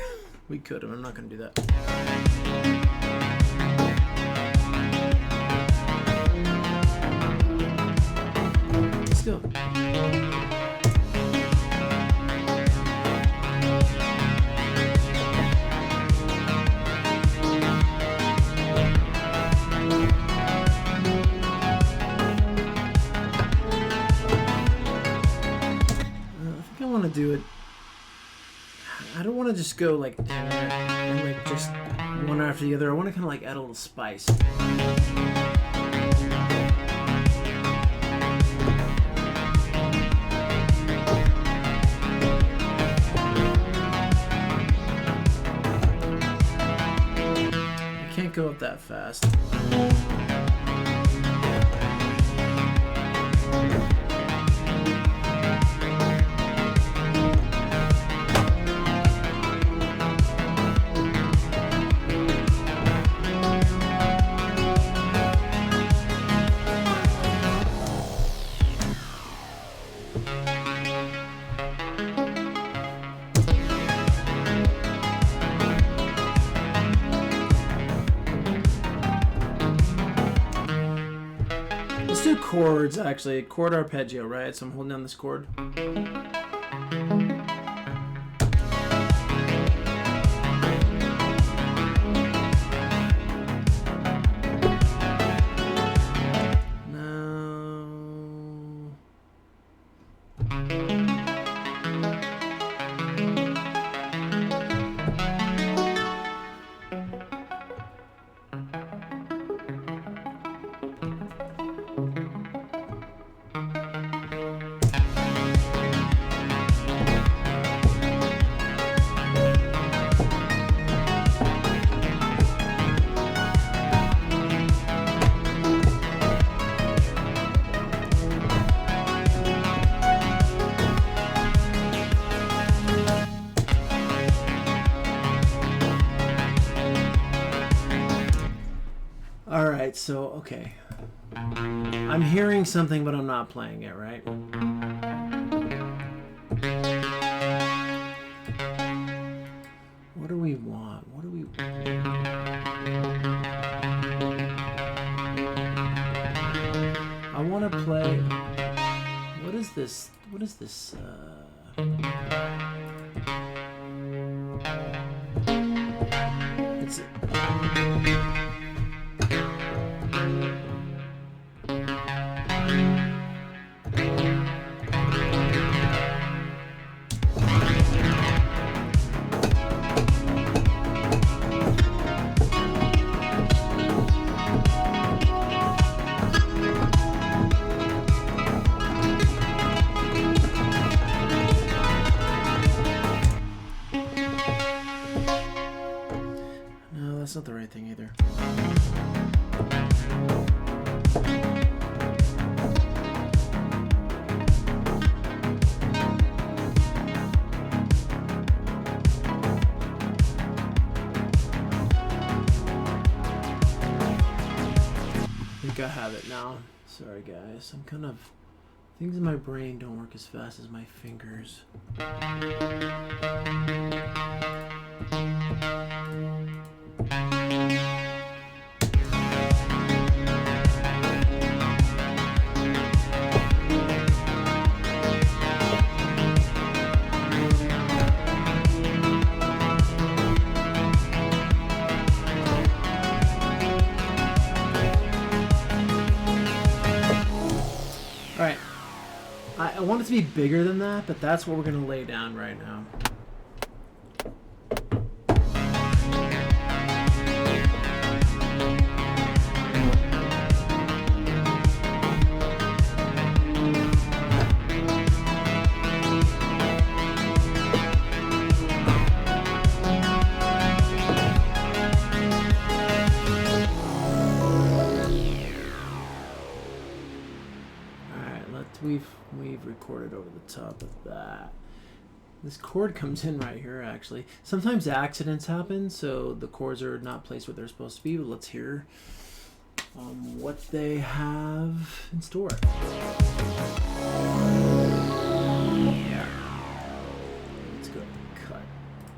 We could have. I'm not going to do that. Let's do it. I want to do it. I don't want to just go like and like just one after the other. I want to kind of like add a little spice. I can't go up that fast. Let's do chords, actually. Chord arpeggio, right? So I'm holding down this chord. Alright, so, okay. I'm hearing something, but I'm not playing it, right? What do we want? What do we want? I want to play... What is this? What is this? It's... No, that's not the right thing either. I think I have it now. Sorry guys, I'm kind of... Things in my brain don't work as fast as my fingers. Alright. I want it to be bigger than that, but that's what we're going to lay down right now. We've recorded over the top of that. This chord comes in right here, actually. Sometimes accidents happen, so the chords are not placed where they're supposed to be, but let's hear what they have in store. Yeah. Let's go ahead and cut.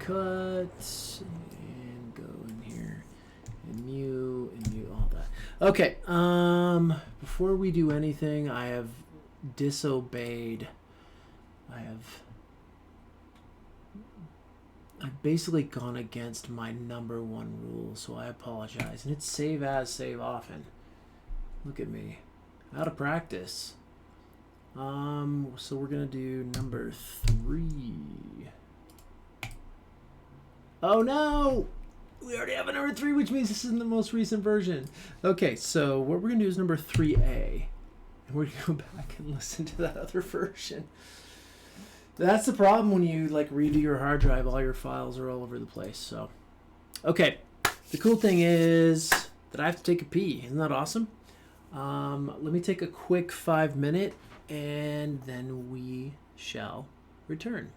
cut and go in here and mute all that. Okay. Before we do anything, I have disobeyed. I've basically gone against my number one rule, so I apologize. And it's save as, save often. Look at me. Out of practice. So we're gonna do number 3. Oh no! We already have a number 3, which means this isn't the most recent version. Okay, so what we're gonna do is number 3A. And we're gonna go back and listen to that other version. That's the problem when you like redo your hard drive, all your files are all over the place. So, okay. The cool thing is that I have to take a pee. Isn't that awesome? Let me take a quick 5-minute and then we shall return.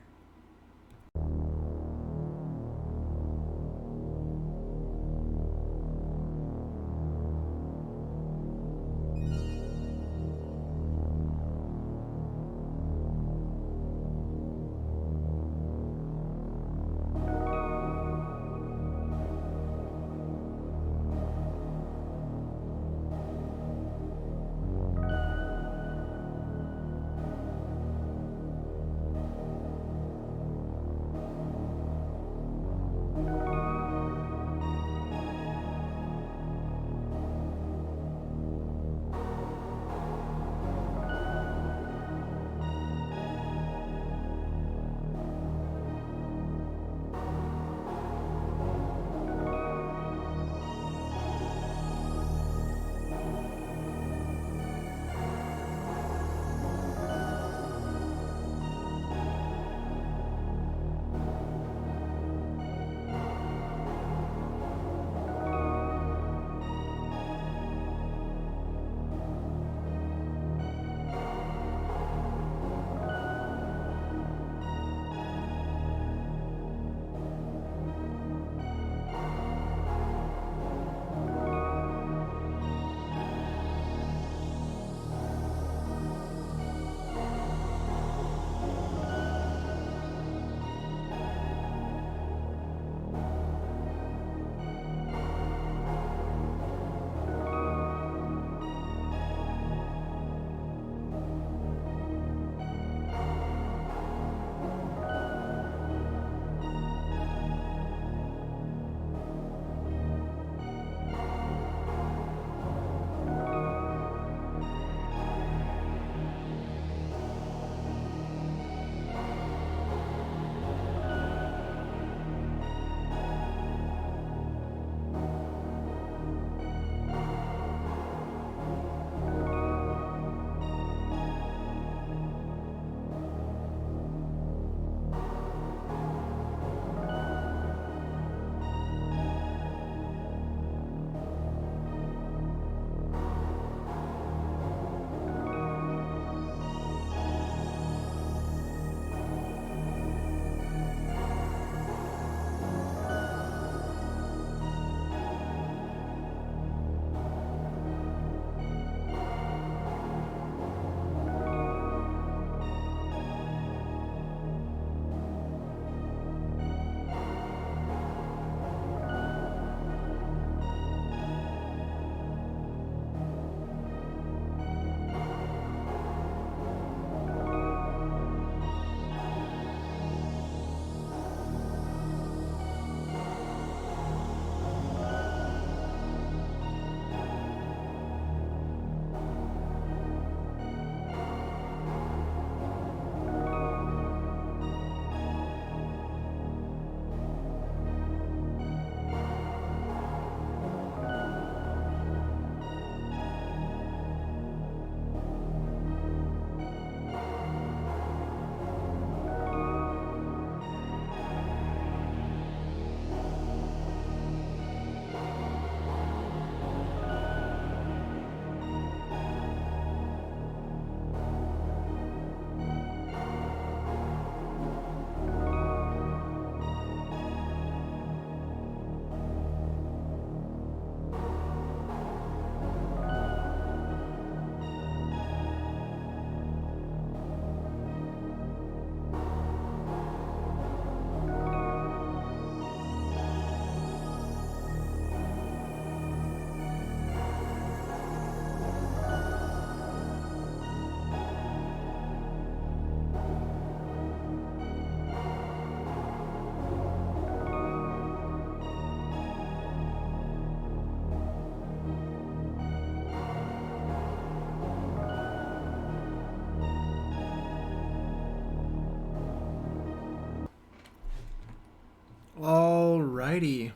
Alrighty.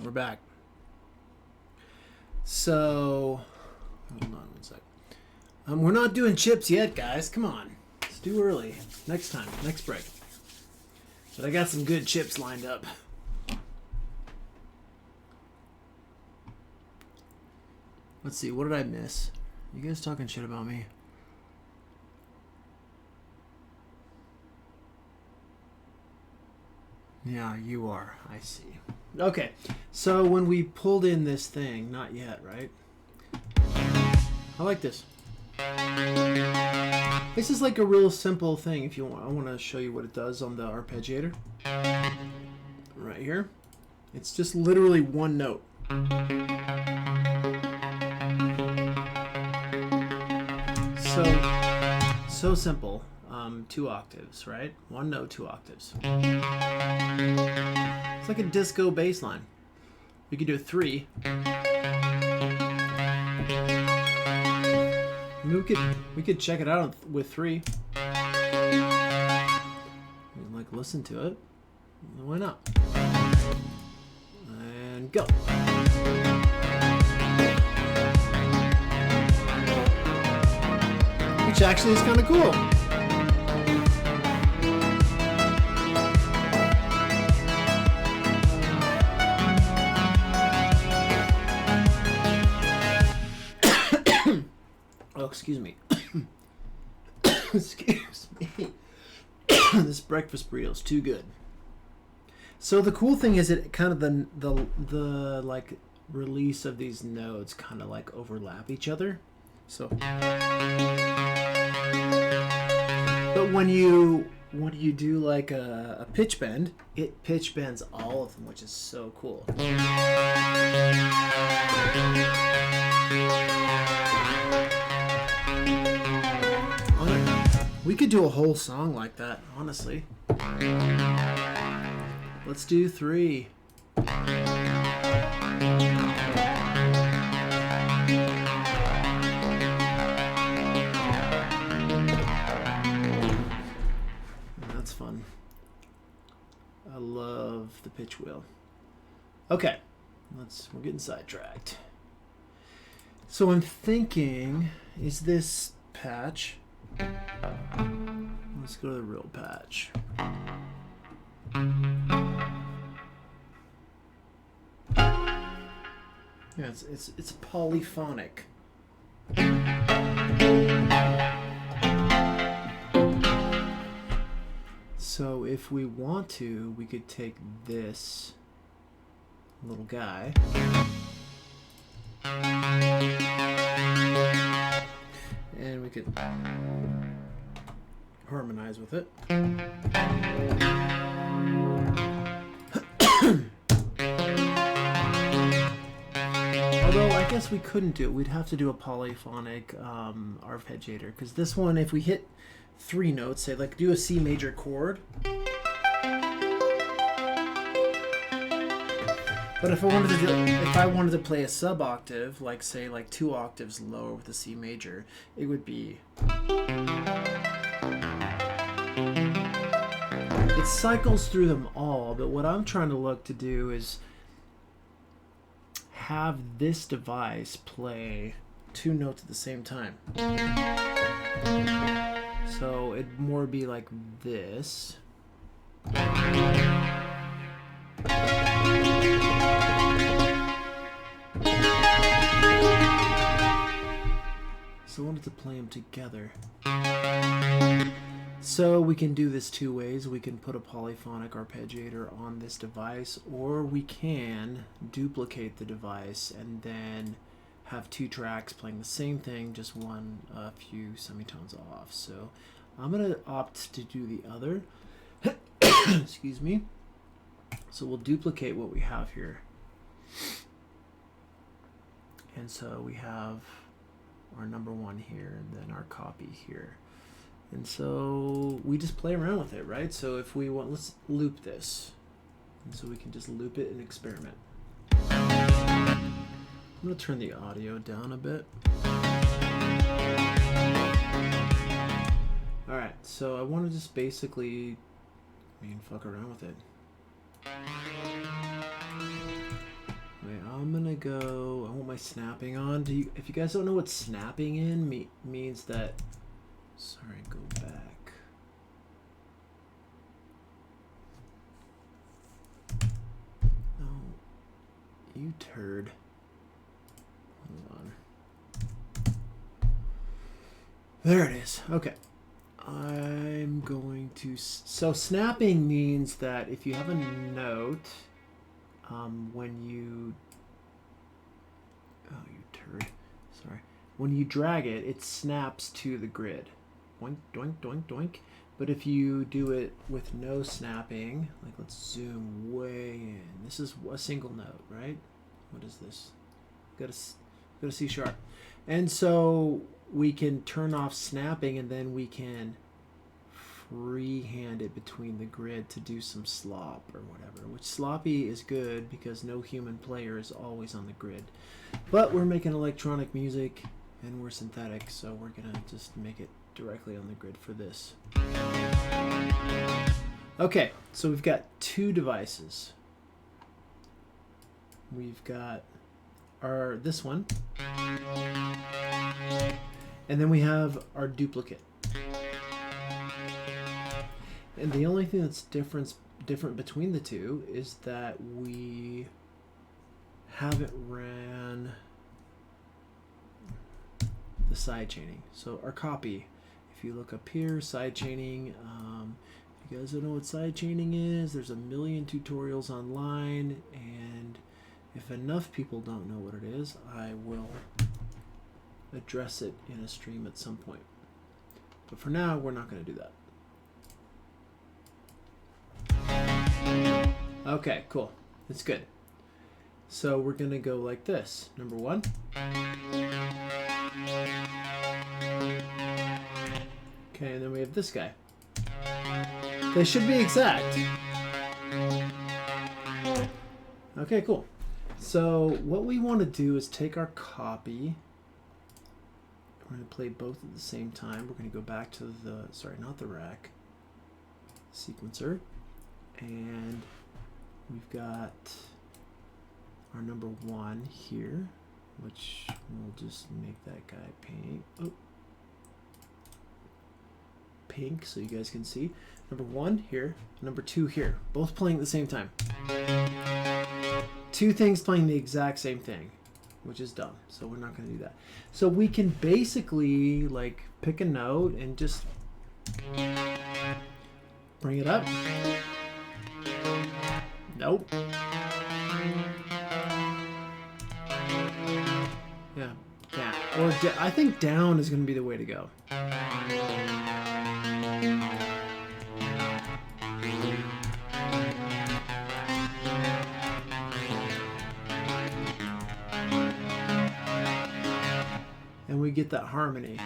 We're back. So, hold on one sec. We're not doing chips yet, guys. Come on. It's too early. Next time. Next break. But I got some good chips lined up. Let's see. What did I miss? You guys talking shit about me? Yeah, you are. I see. Okay. So when we pulled in this thing, not yet, right? I like this. This is like a real simple thing. If you want, I want to show you what it does on the arpeggiator. Right here. It's just literally one note. So simple. 2 octaves, right? One note, 2 octaves. It's like a disco bass line. We could do a 3. We could check it out with 3. Like listen to it. Why not? And go. Which actually is kind of cool. Oh, excuse me. Excuse me. This breakfast burrito is too good. So the cool thing is it kind of the like release of these notes kind of like overlap each other. So, but when you do like a pitch bend, it pitch bends all of them, which is so cool. We could do a whole song like that, honestly. Let's do 3. That's fun. I love the pitch wheel. Okay, we're getting sidetracked. So I'm thinking, is this patch? Let's go to the real patch. Yeah, it's polyphonic. So if we want to, we could take this little guy and we could harmonize with it. Although I guess we couldn't do it. We'd have to do a polyphonic arpeggiator, because this one, if we hit 3 notes, say like do a C major chord. But if I wanted to play a sub octave, like say like 2 octaves lower with the C major, it would be. It cycles through them all, but what I'm trying to look to do is have this device play 2 notes at the same time. So it'd more be like this. So I wanted to play them together. So we can do this 2 ways. We can put a polyphonic arpeggiator on this device, or we can duplicate the device and then have 2 tracks playing the same thing, just one a few semitones off. So I'm gonna opt to do the other. Excuse me. So we'll duplicate what we have here. And so we have our number 1 here and then our copy here. And so we just play around with it, right? So if we want, let's loop this. And so we can just loop it and experiment. I'm gonna turn the audio down a bit. All right, so I want to just basically, fuck around with it. Wait, I'm gonna go. I want my snapping on. If you guys don't know what snapping in means, that. Sorry, go back. No, you turd. Hold on. There it is. Okay. I'm going to. So snapping means that if you have a note. When you turd, sorry, when you drag it, it snaps to the grid, doink doink doink doink. But if you do it with no snapping, like let's zoom way in. This is a single note, right? What is this? Got a C sharp, and so we can turn off snapping, and then we can freehand it between the grid to do some slop or whatever, which sloppy is good because no human player is always on the grid. But we're making electronic music and we're synthetic, so we're gonna just make it directly on the grid for this. Okay, so we've got two devices. We've got this one, and then we have our duplicate. And the only thing that's different between the two is that we haven't ran the side chaining. So our copy, if you look up here, side chaining, if you guys don't know what side chaining is, there's a million tutorials online, and if enough people don't know what it is, I will address it in a stream at some point. But for now, we're not going to do that. Okay, cool. That's good. So we're going to go like this. Number one. Okay, and then we have this guy. They should be exact. Okay, cool. So what we want to do is take our copy. We're going to play both at the same time. We're going to go back to the, sorry, not the rack, sequencer. And we've got our number one here, which we'll just make that guy pink so you guys can see. Number one here, number two here, both playing at the same time. Two things playing the exact same thing, which is dumb, so we're not going to do that. So we can basically like pick a note and just bring it up. Nope. Yeah, down. Or I think down is going to be the way to go. And we get that harmony.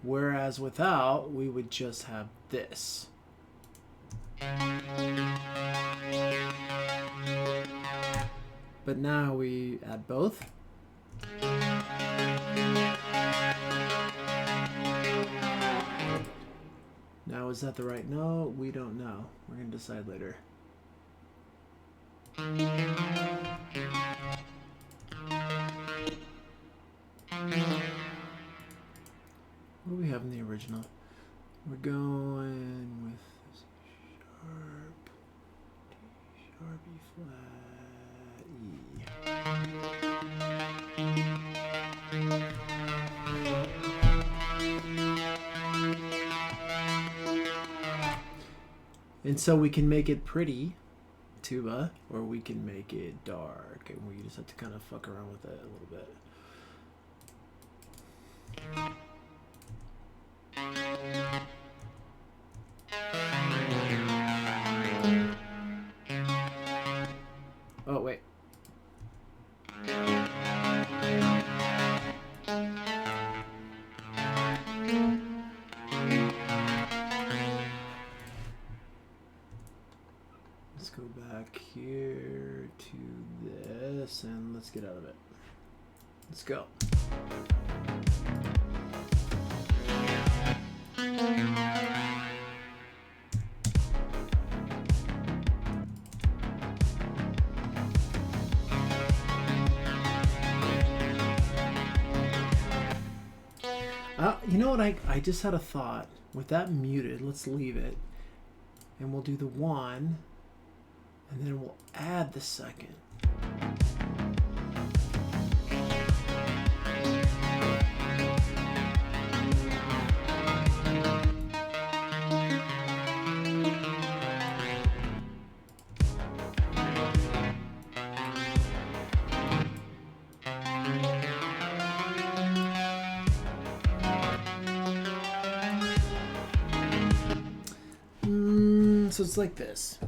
Whereas without, we would just have this. But now we add both. Now, is that the right note? We don't know. We're going to decide later. What do we have in the original? We're going with this sharp, D sharp, E flat, E. And so we can make it pretty, tuba, or we can make it dark, and we just have to kind of fuck around with it a little bit. Oh, wait. Let's go back here to this, and let's get out of it. Let's go. You know what? I just had a thought. With that muted, let's leave it. And we'll do the 1. And then we'll add the second. So it's like this.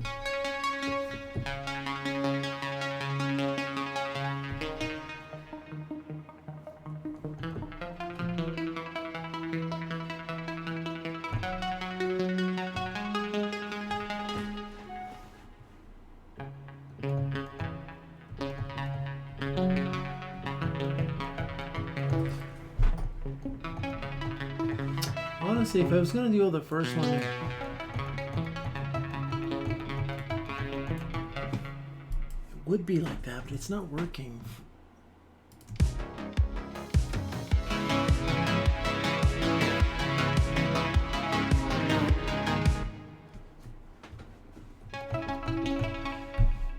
Honestly, if I was gonna do the first one, it would be like that, but it's not working.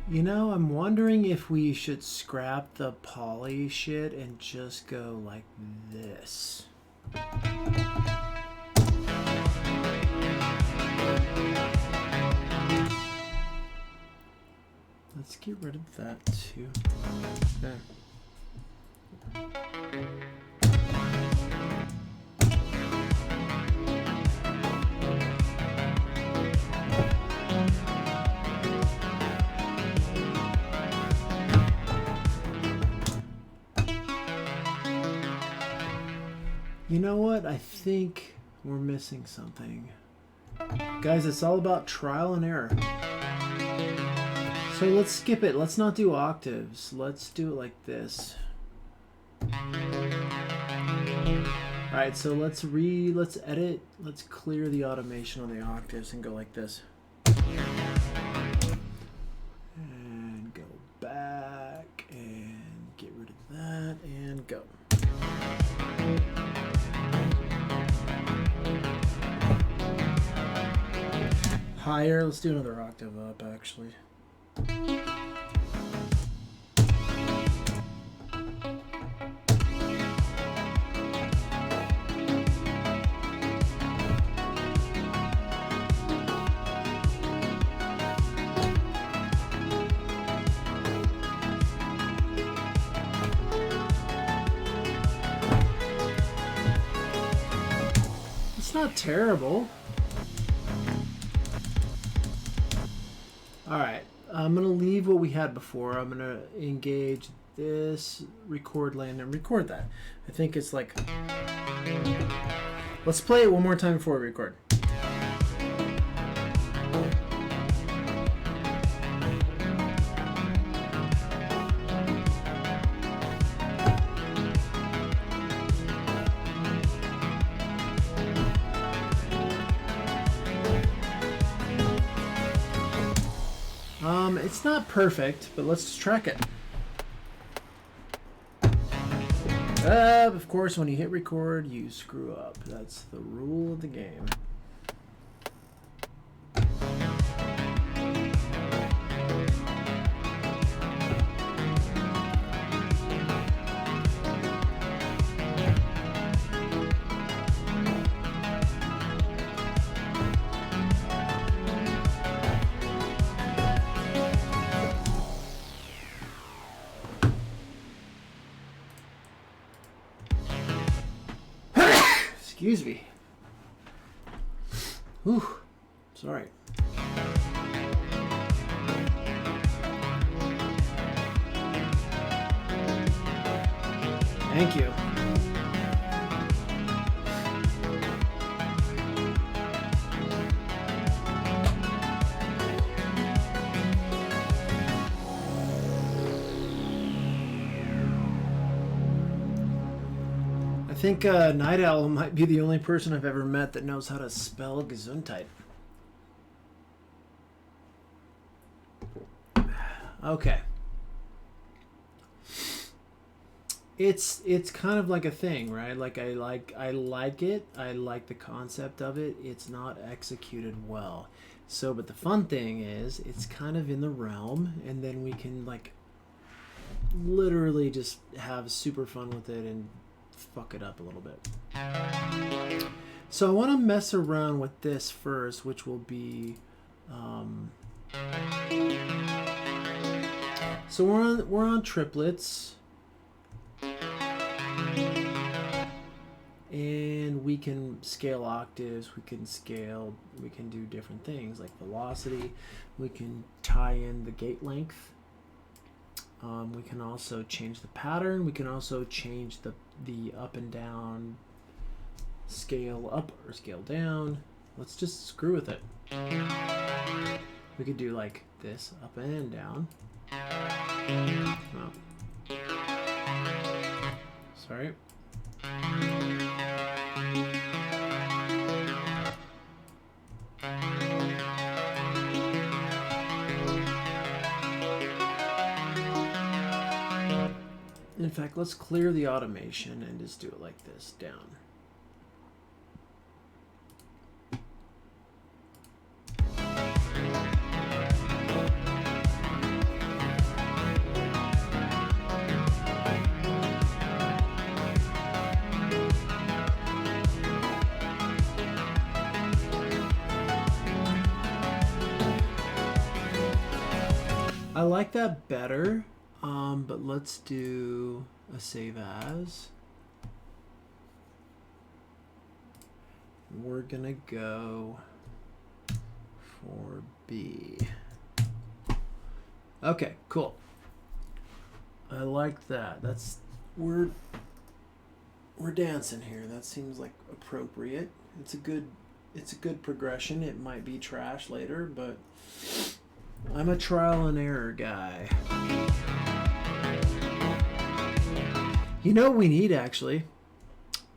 You know, I'm wondering if we should scrap the poly shit and just go like this. Let's get rid of that too. There. You know what? I think we're missing something. Guys, it's all about trial and error. So let's skip it. Let's not do octaves. Let's do it like this. Alright, so let's edit. Let's clear the automation on the octaves and go like this. And go back and get rid of that and go. Higher. Let's do another octave up, actually. It's not terrible. Alright, I'm going to leave what we had before. I'm going to engage this, record land, and record that. I think it's like... Let's play it one more time before we record. It's not perfect, but let's just track it. Of course, when you hit record, you screw up. That's the rule of the game. Excuse me. Whew. Sorry. Thank you. I think Night Owl might be the only person I've ever met that knows how to spell Gesundheit. Okay. it's kind of like a thing, right? Like I like it. I like the concept of it. It's not executed well. So, but the fun thing is, it's kind of in the realm, and then we can like literally just have super fun with it and fuck it up a little bit. So I want to mess around with this first, which will be. So we're on triplets. And we can scale octaves, we can do different things like velocity, we can tie in the gate length, we can also change the pattern, we can also change the up and down, scale up or scale down. Let's just screw with it. We could do like this, up and down. Oh. Sorry. In fact, let's clear the automation and just do it like this, down. I like that better, but let's do a save as. We're gonna go for B. Okay, cool. I like that. We're dancing here. That seems like appropriate. It's a good progression. It might be trash later, but I'm a trial and error guy. You know what we need, actually?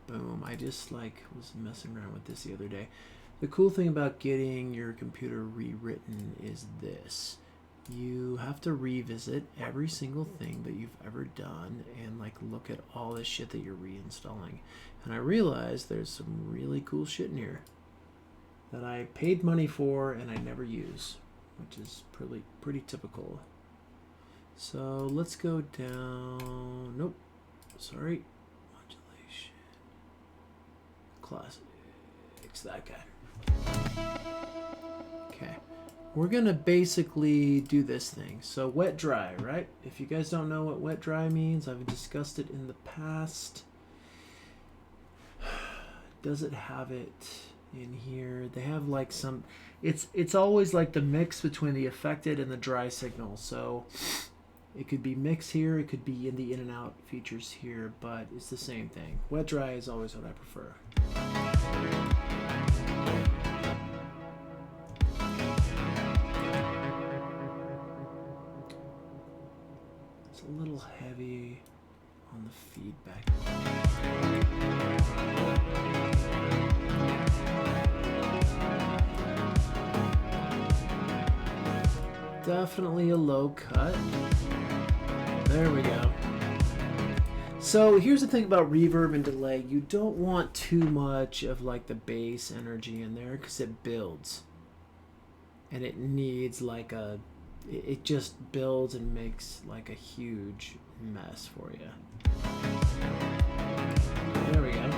Boom. I just was messing around with this the other day. The cool thing about getting your computer rewritten is this. You have to revisit every single thing that you've ever done and look at all this shit that you're reinstalling. And I realized there's some really cool shit in here that I paid money for and I never use, which is pretty typical. So let's go down. Nope. Sorry. Modulation. Classics. That guy. Okay. We're going to basically do this thing. So wet dry, right? If you guys don't know what wet dry means, I've discussed it in the past. Does it have it in here? They have some, it's always the mix between the affected and the dry signal. So it could be mix here, it could be in the in and out features here, but it's the same thing. Wet dry is always what I prefer. It's a little heavy on the feedback. Definitely a low cut. There we go. So here's the thing about reverb and delay. You don't want too much of the bass energy in there because it builds. And it needs it just builds and makes a huge mess for you. There we go.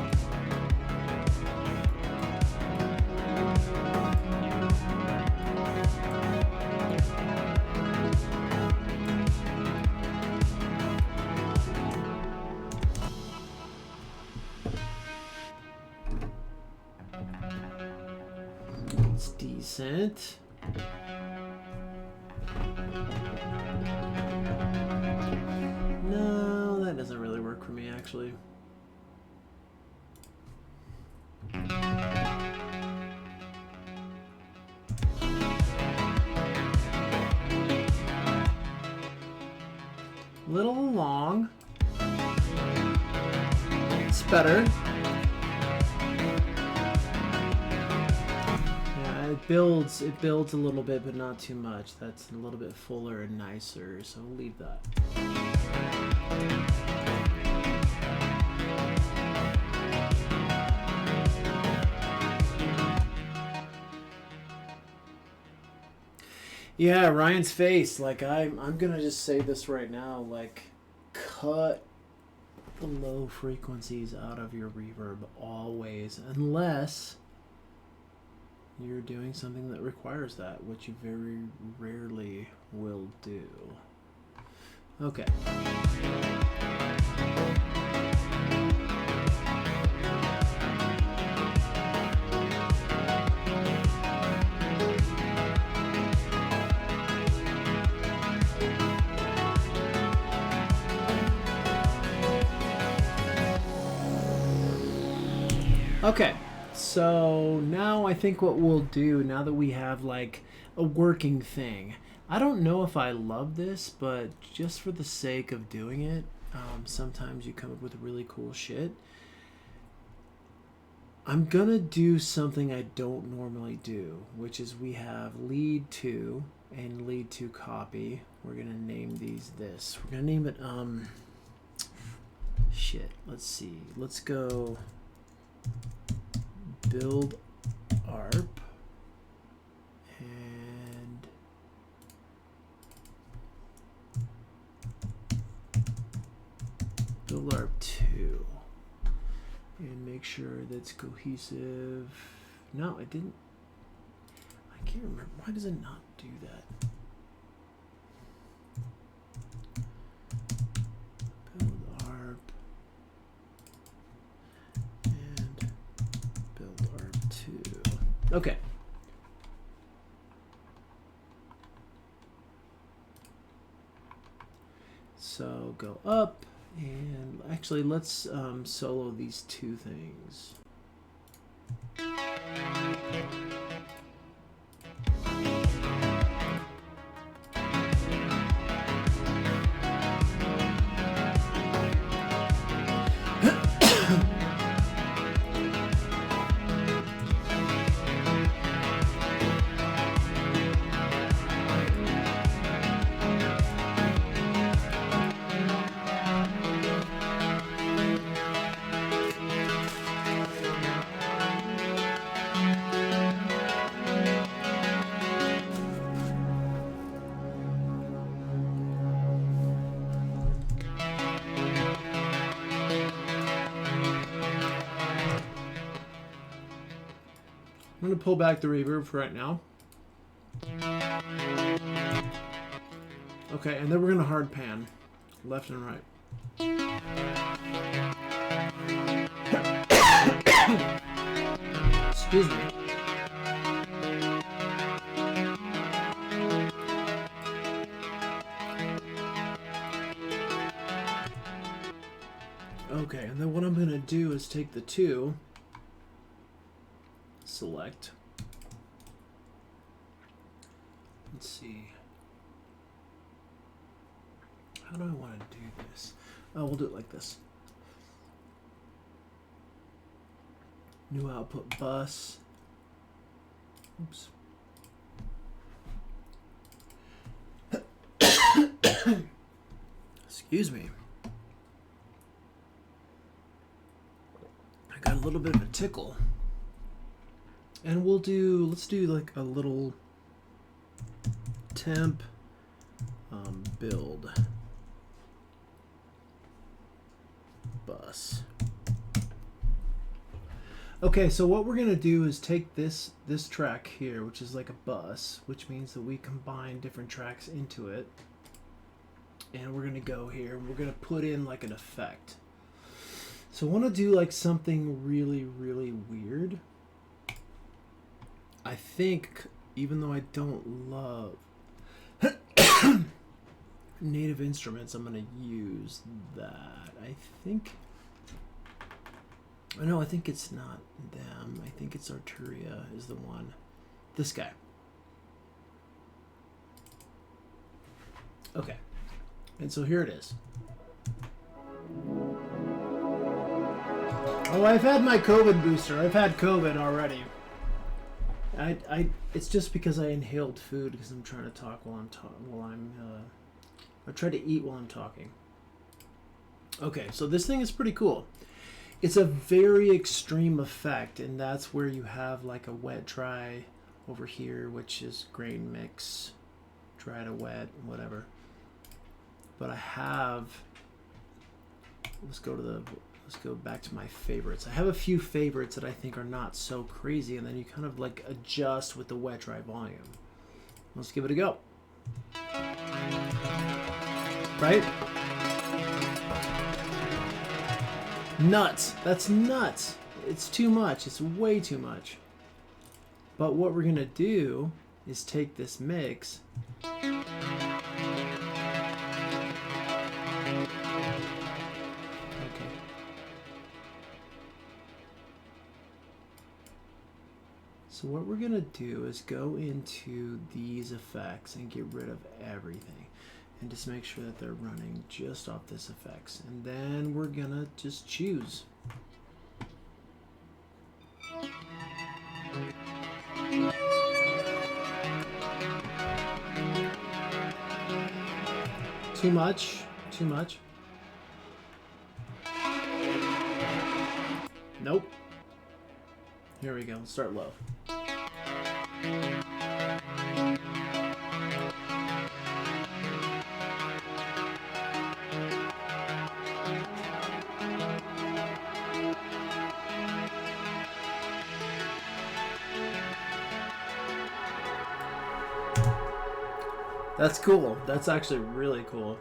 It's decent. No, that doesn't really work for me, actually. Little long. It's better. It builds a little bit, but not too much. That's a little bit fuller and nicer, so we'll leave that. Yeah, Ryan's face. Like I'm gonna just say this right now. Like, cut the low frequencies out of your reverb always, unless you're doing something that requires that, which you very rarely will do. Okay. Okay, so now I think what we'll do, now that we have like a working thing, I don't know if I love this, but just for the sake of doing it, sometimes you come up with really cool shit. I'm gonna do something I don't normally do, which is we have lead 2 and lead 2 copy. We're gonna name these this. We're gonna name it, shit, let's see. Let's go build ARP and build ARP 2 and make sure that's cohesive. No, it didn't. I can't remember. Why does it not do that? Build ARP and build ARP 2. Okay. So go up, and actually let's solo these two things. I'm going to pull back the reverb for right now. Okay, and then we're going to hard pan left and right. Excuse me. Okay, and then what I'm going to do is take the two, select. Let's see. How do I want to do this? Oh, we'll do it like this. New output bus. Oops. Excuse me. I got a little bit of a tickle. And let's do like a little temp build bus. Okay, so what we're gonna do is take this track here, which is like a bus, which means that we combine different tracks into it, and we're gonna go here and we're gonna put in like an effect. So I want to do like something really, really weird. I think, even though I don't love native instruments, I'm going to use that. I think it's not them. I think it's Arturia is the one. This guy. Okay. And so here it is. Oh, I've had my COVID booster. I've had COVID already. It's just because I inhaled food because I'm trying to talk I try to eat while I'm talking. Okay, so this thing is pretty cool. It's a very extreme effect, and that's where you have like a wet dry over here, which is grain mix. dry to wet, whatever. But I have. Let's go back to my favorites. I have a few favorites that I think are not so crazy, and then you kind of like adjust with the wet dry volume. Let's give it a go. Right? Nuts. That's nuts. It's too much. It's way too much. But what we're gonna do is take this mix. So what we're going to do is go into these effects and get rid of everything. And just make sure that they're running just off this effects. And then we're going to just choose. Too much. Too much. Nope. Here we go. Let's start low. That's cool. That's actually really cool.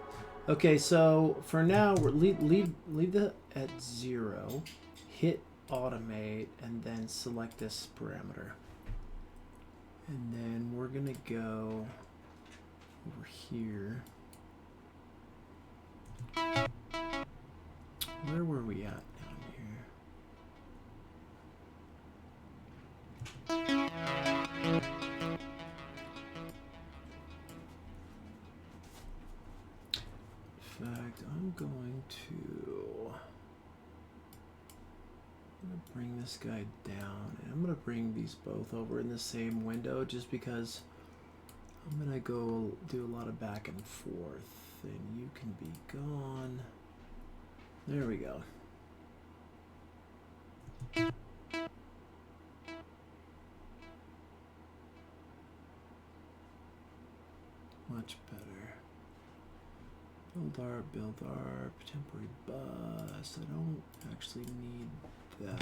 Okay, so for now, we're leave that at 0. Hit automate and then select this parameter. And then we're gonna go over here. Where were we at down here? In fact, I'm going to bring this guy down, and I'm going to bring these both over in the same window just because I'm going to go do a lot of back and forth, and you can be gone. There we go. Much better. Build ARP, temporary bus. I don't actually need that.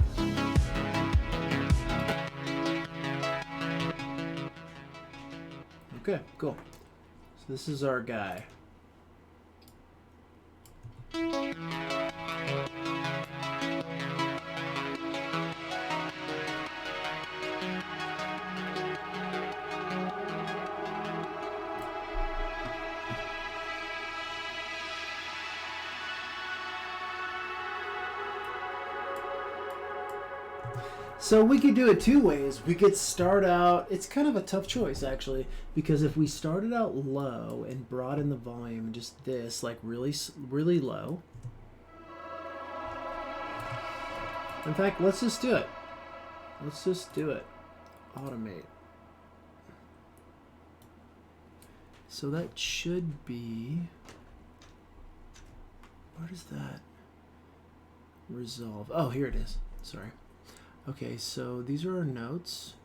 Okay, cool. So this is our guy. So we could do it two ways. We could start out, it's kind of a tough choice actually, because if we started out low and brought in the volume, just this, like really low. In fact, let's just do it. Let's just do it. Automate. So that should be, where does that resolve? Oh, here it is. Sorry. Okay, so these are our notes.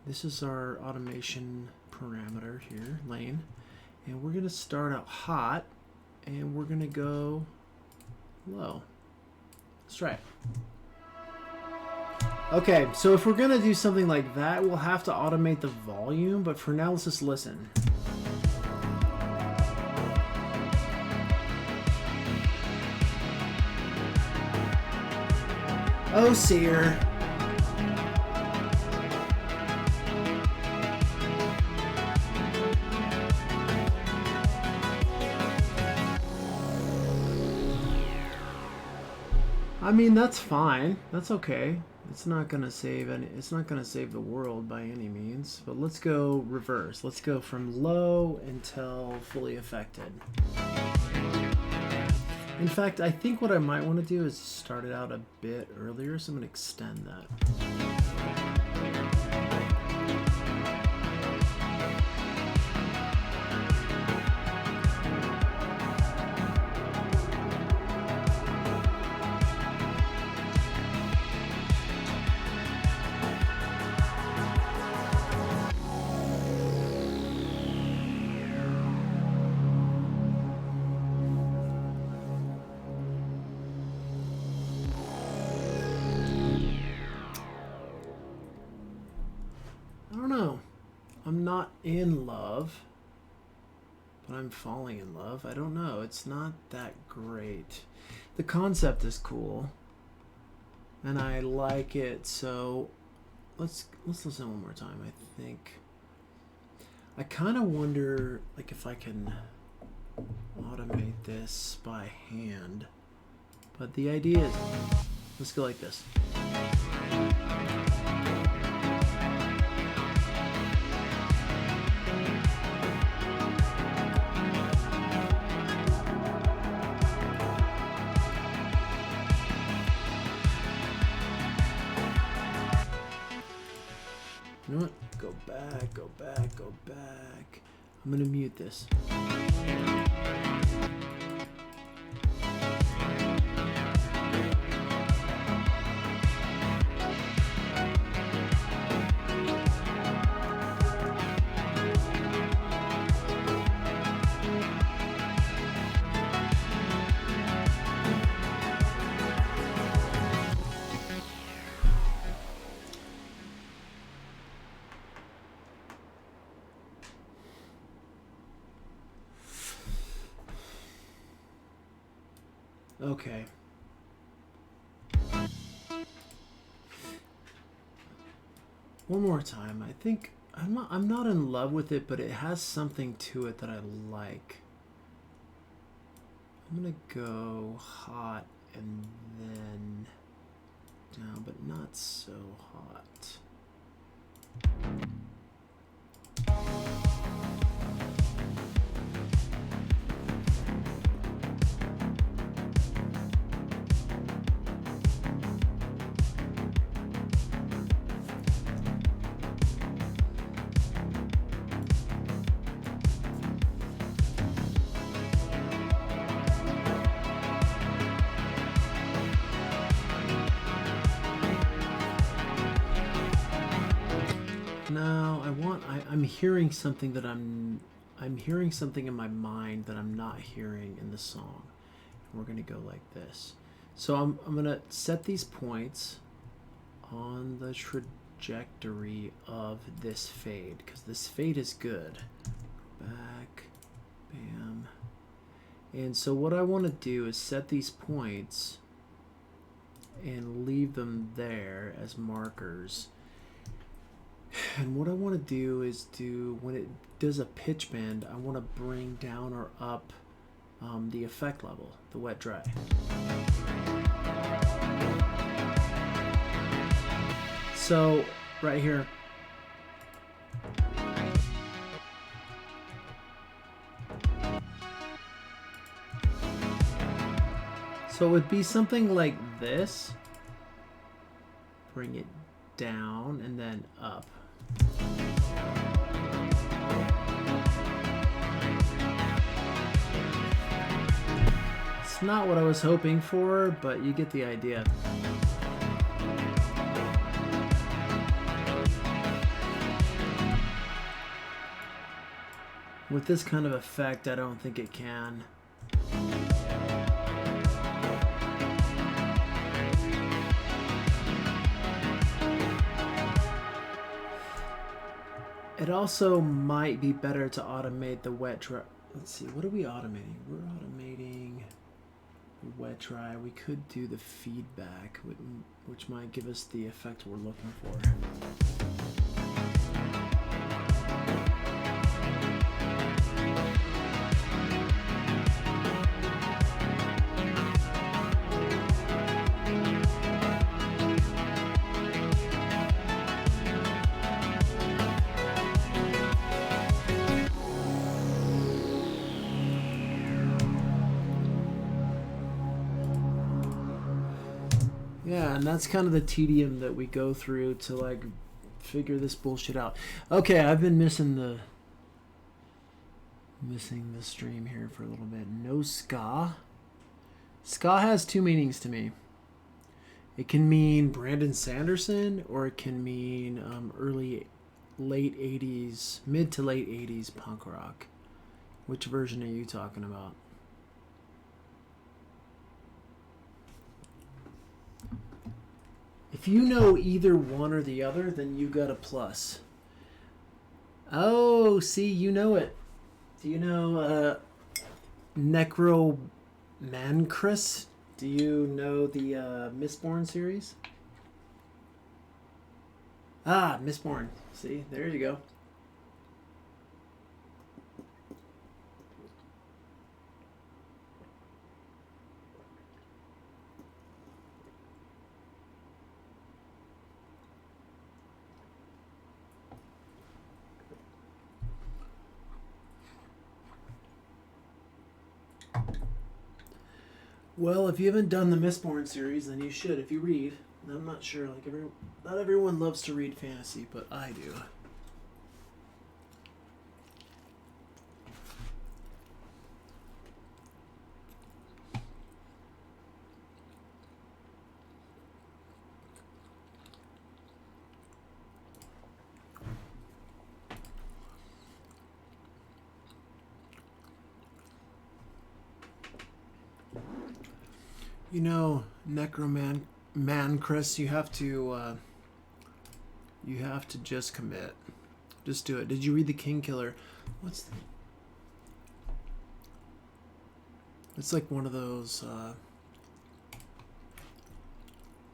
This is our automation parameter here, lane. And we're going to start out hot, and we're going to go low. Let's try it. Okay, so if we're going to do something like that, we'll have to automate the volume, but for now, let's just listen. Oh, Seer. I mean, that's fine. That's okay. It's not gonna save any. It's not gonna save the world by any means. But let's go reverse. Let's go from low until fully affected. In fact, I think what I might want to do is start it out a bit earlier, so I'm gonna extend that. not in love, but I'm falling in love. I don't know. It's not that great. The concept is cool, and I like it. So let's listen one more time. I think I kind of wonder like if I can automate this by hand. But the idea is, let's go like this. You know what? Go back, go back, go back. I'm gonna mute this. Okay. One more time. I think I'm not in love with it, but it has something to it that I like. I'm gonna go hot and then down, but not so hot. I'm hearing something that I'm hearing something in my mind that I'm not hearing in the song. And we're gonna go like this. So I'm gonna set these points on the trajectory of this fade, because this fade is good. Back, bam. And so what I want to do is set these points and leave them there as markers. And what I want to do is when it does a pitch bend, I want to bring down or up the effect level, the wet dry. So right here. So it would be something like this. Bring it down and then up. It's not what I was hoping for, but you get the idea. With this kind of effect, I don't think it can. It also might be better to automate the wet dry. Let's see, what are we automating? We're automating wet dry. We could do the feedback, which might give us the effect we're looking for. Yeah, and that's kind of the tedium that we go through to like figure this bullshit out. Okay, I've been missing the stream here for a little bit. No ska. Ska has two meanings to me. It can mean Brandon Sanderson, or it can mean late 80s, mid to late 80s punk rock. Which version are you talking about? If you know either one or the other, then you got a plus. Oh, see, you know it. Do you know Necromancrus? Do you know the Mistborn series? Ah, Mistborn. See, there you go. Well, if you haven't done the Mistborn series, then you should. If you read, I'm not sure. Like not everyone loves to read fantasy, but I do. You know, Chris, you have to just commit. Just do it. Did you read The King Killer? It's like one of those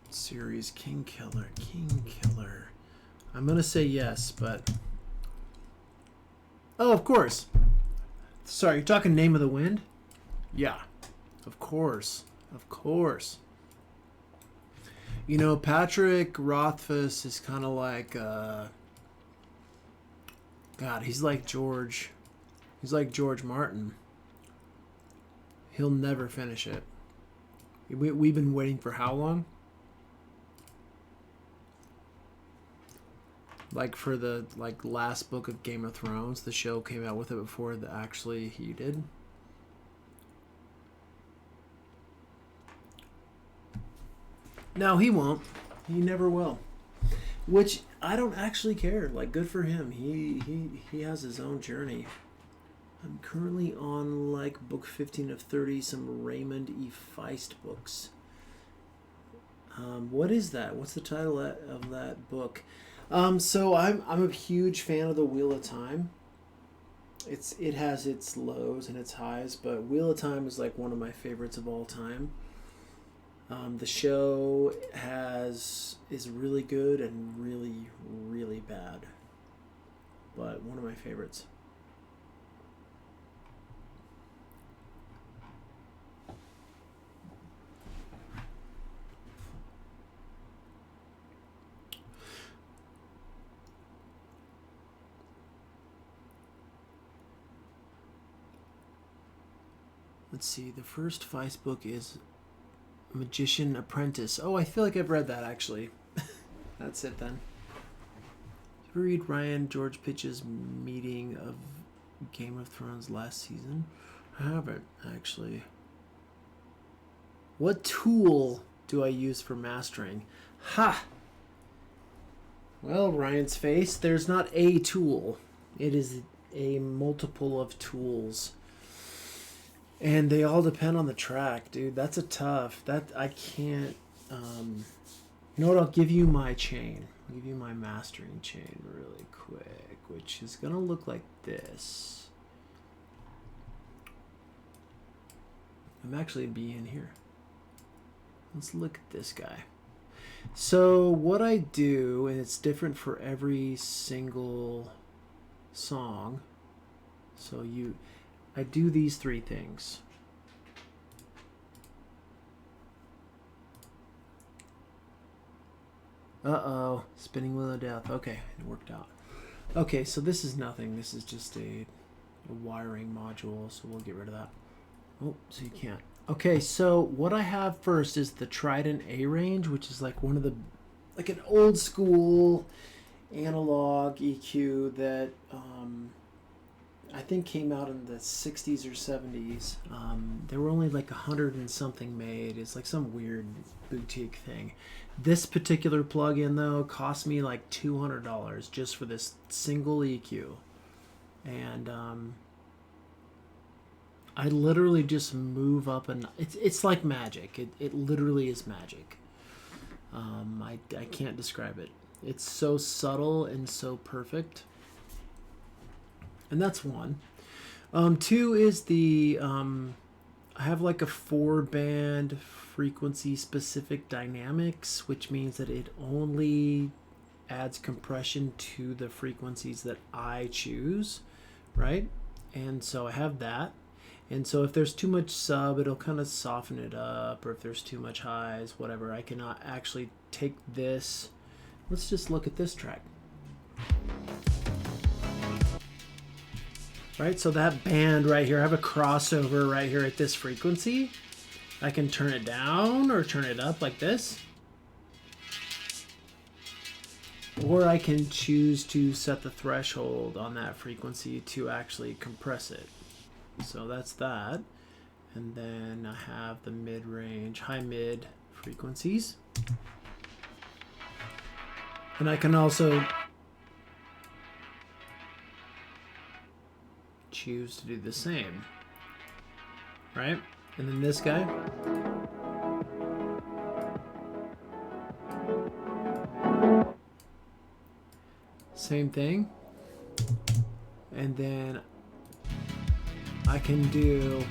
series. King Killer. I'm gonna say yes, but oh, of course. Sorry, you're talking Name of the Wind? Yeah, of course. You know, Patrick Rothfuss is kind of like, God, he's like George Martin. He'll never finish it. We've been waiting for how long? Like for the last book of Game of Thrones, the show came out with it before he did. No, he won't. He never will. Which I don't actually care. Like, good for him. He has his own journey. I'm currently on like book 15 of 30, some Raymond E. Feist books. What is that? What's the title of that book? So I'm a huge fan of the Wheel of Time. It has its lows and its highs, but Wheel of Time is like one of my favorites of all time. The show is really good and really, really bad, but one of my favorites. Let's see, the first Feist book is Magician Apprentice. Oh, I feel like I've read that, actually. That's it, then. Did you read Ryan George Pitch's meeting of Game of Thrones last season? I haven't, actually. What tool do I use for mastering? Ha! Well, Ryan's face, there's not a tool. It is a multiple of tools. And they all depend on the track, dude. That's a tough. That I can't. You know what? I'll give you my chain. I'll give you my mastering chain really quick, which is gonna look like this. I'm actually be in here. Let's look at this guy. So what I do, and it's different for every single song. So I do these three things. Uh-oh. Spinning Wheel of Death. Okay, it worked out. Okay, so this is nothing. This is just a wiring module, so we'll get rid of that. Oh, so you can't. Okay, so what I have first is the Trident A range, which is like one of the, like an old school analog EQ that I think came out in the 60s or 70s. There were only like 100 and something made. It's like some weird boutique thing. This particular plugin, though, cost me like $200 just for this single EQ. And I literally just move up, and it's like magic. It literally is magic. I can't describe it. It's so subtle and so perfect. And that's one. Two is the I have like a 4-band frequency specific dynamics, which means that it only adds compression to the frequencies that I choose, right? And so I have that. And so if there's too much sub, it'll kind of soften it up, or if there's too much highs, whatever, I cannot actually take this. Let's just look at this track. Right, so that band right here, I have a crossover right here at this frequency. I can turn it down or turn it up like this. Or I can choose to set the threshold on that frequency to actually compress it. So that's that. And then I have the mid-range, high-mid frequencies. And I can also choose to do the same, right? And then this guy, same thing. And then I can do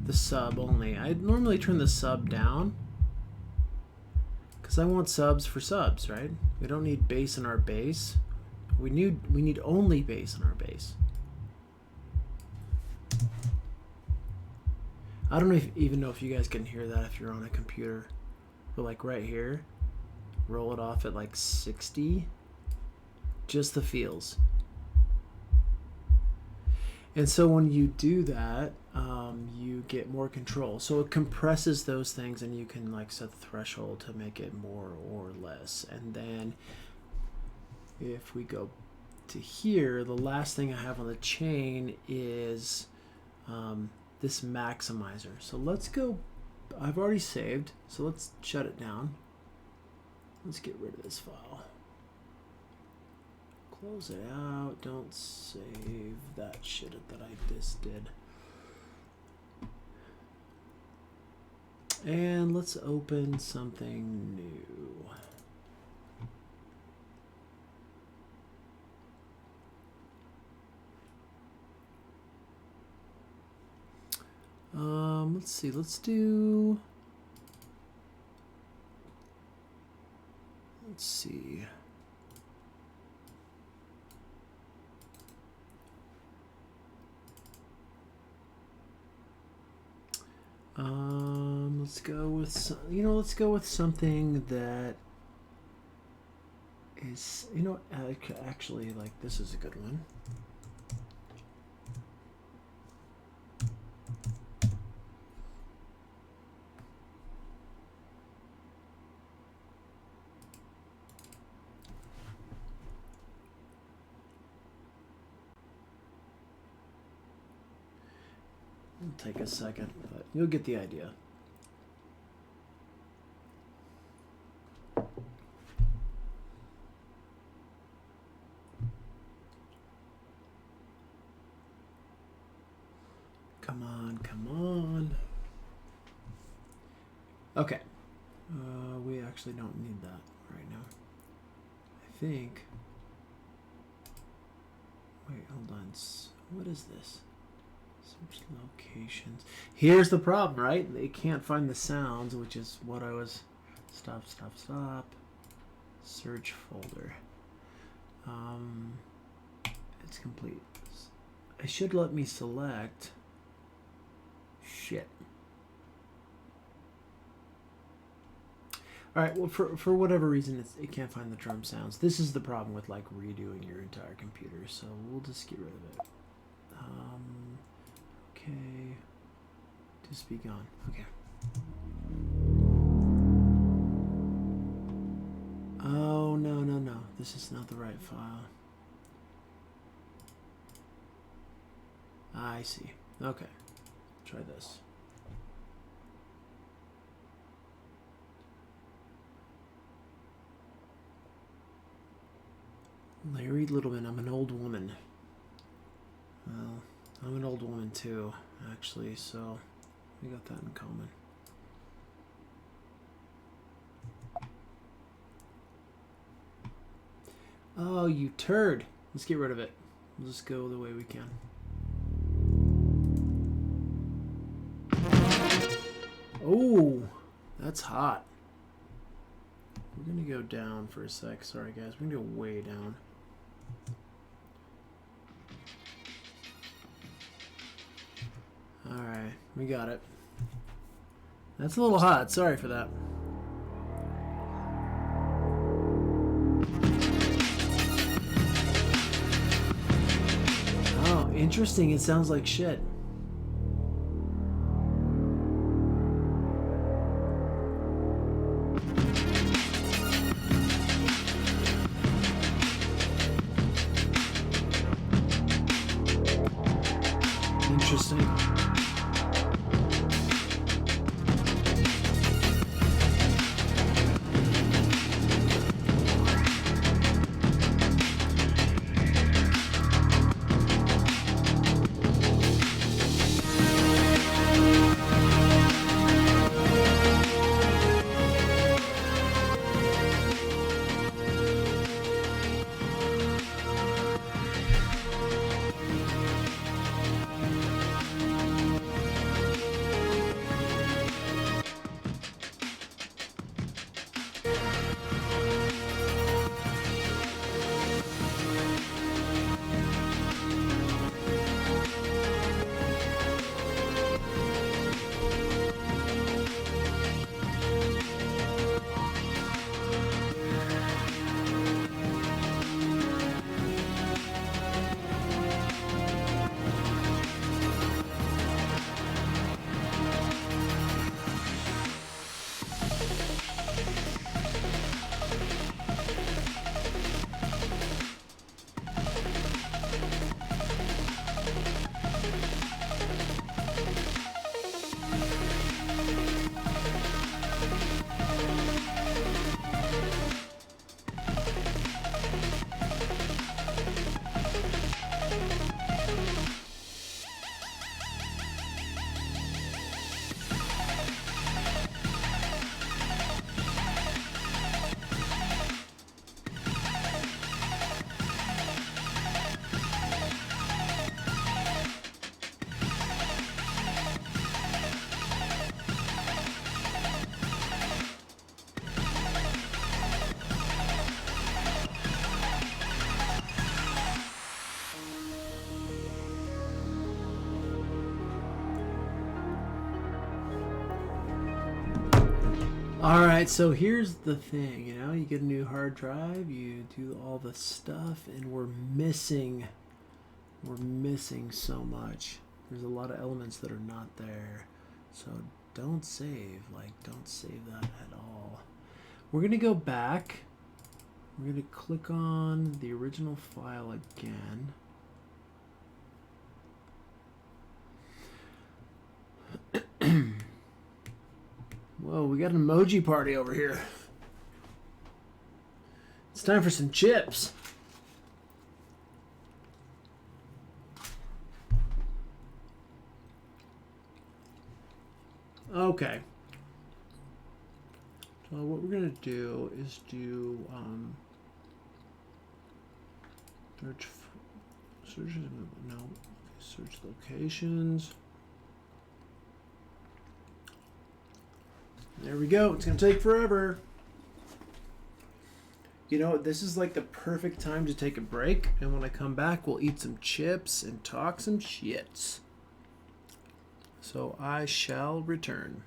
the sub only. I normally turn the sub down because I want subs for subs, right? We don't need bass in our bass. We need only bass in our bass. I don't even know if you guys can hear that if you're on a computer, but like right here, roll it off at like 60, just the feels. And so when you do that, you get more control. So it compresses those things, and you can like set the threshold to make it more or less. And then if we go to here, the last thing I have on the chain is this maximizer. So let's go, I've already saved, so let's shut it down. Let's get rid of this file. Close it out, don't save that shit that I just did. And let's open something new. Let's see, let's see. Let's go with let's go with something that is, actually, like, this is a good one. It'll take a second, but you'll get the idea. Come on, come on. Okay. We actually don't need that right now. I think. Wait, hold on. What is this? Search locations. Here's the problem, right? They can't find the sounds, which is what I was. Stop. Search folder. It's complete. It should let me select. Shit. All right. Well, for whatever reason, it can't find the drum sounds. This is the problem with like redoing your entire computer. So we'll just get rid of it. Okay. Just be gone. Okay. Oh, no. This is not the right file. I see. Okay. Try this. Larry Littleman, I'm an old woman. Well, I'm an old woman too, actually, so we got that in common. Oh, you turd. Let's get rid of it. We'll just go the way we can. Oh, that's hot. We're gonna go down for a sec. Sorry guys, we're gonna go way down. Alright, we got it. That's a little hot, sorry for that. Oh, interesting, it sounds like shit. Interesting. Alright, so here's the thing, you know, you get a new hard drive, you do all the stuff, and we're missing so much. There's a lot of elements that are not there. So don't save that at all. We're going to go back. We're going to click on the original file again. Whoa, we got an emoji party over here. It's time for some chips. Okay. So what we're gonna do is do search locations. There we go. It's going to take forever. You know, this is like the perfect time to take a break. And when I come back, we'll eat some chips and talk some shits. So I shall return.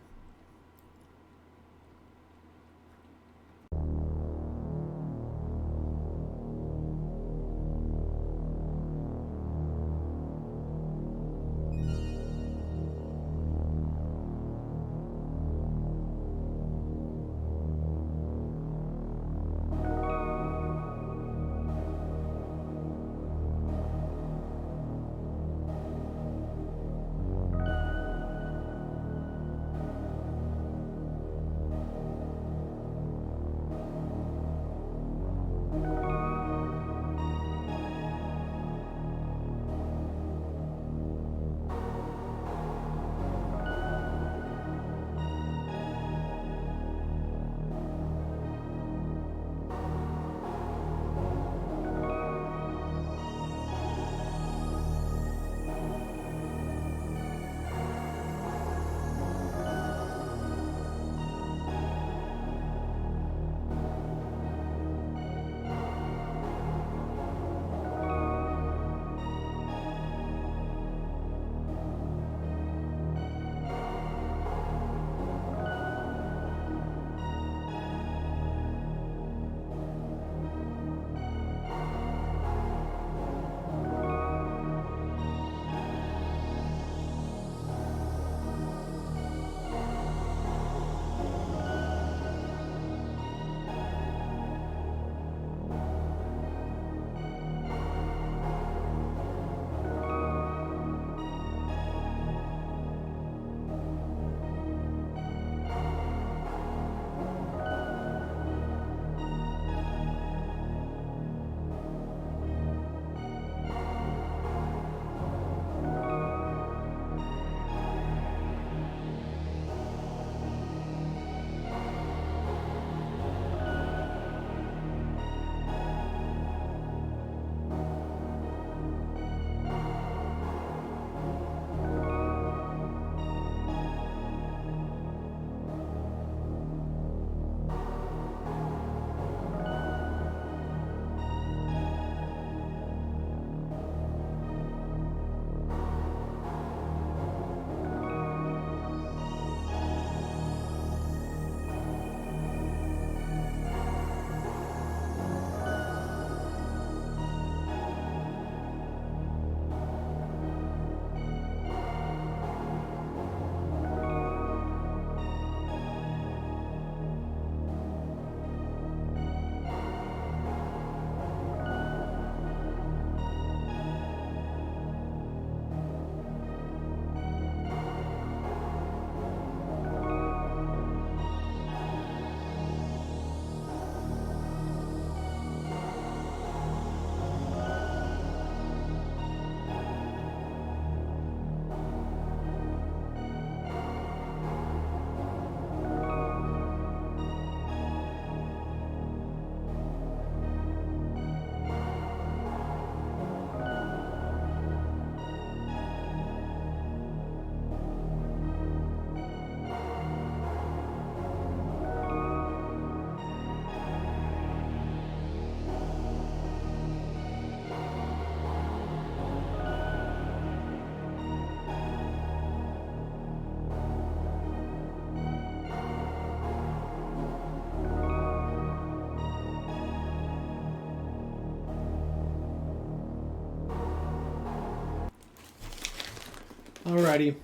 Alrighty.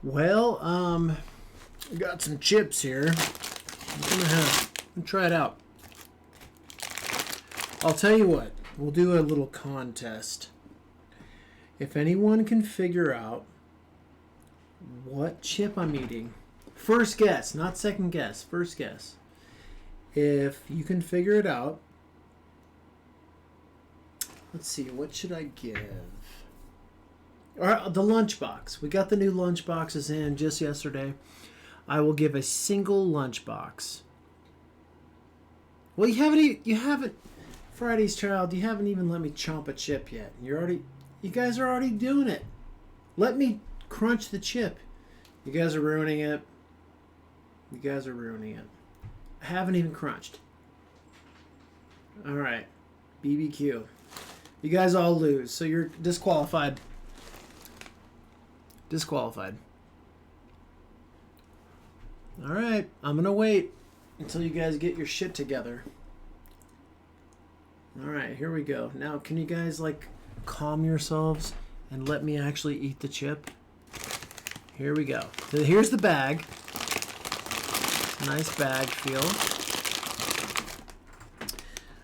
Well, I got some chips here. I'm gonna try it out. I'll tell you what. We'll do a little contest. If anyone can figure out what chip I'm eating, first guess, not second guess, first guess. If you can figure it out, let's see, what should I give? Or the lunchbox. We got the new lunchboxes in just yesterday. I will give a single lunchbox. Well, you haven't, Friday's Child, you haven't even let me chomp a chip yet. You guys are already doing it. Let me crunch the chip. You guys are ruining it. You guys are ruining it. I haven't even crunched. Alright. BBQ. You guys all lose, so you're disqualified. Disqualified. Alright, I'm gonna wait until you guys get your shit together. Alright, here we go. Now, can you guys, like, calm yourselves and let me actually eat the chip? Here we go. So here's the bag. Nice bag feel.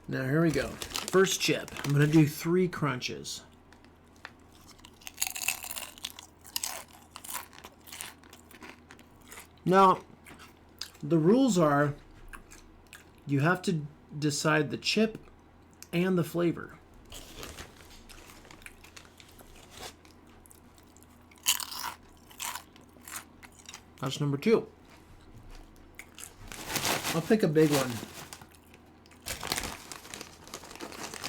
Now, here we go. First chip. I'm going to do 3 crunches. Now, the rules are you have to decide the chip and the flavor. That's number 2. I'll pick a big one.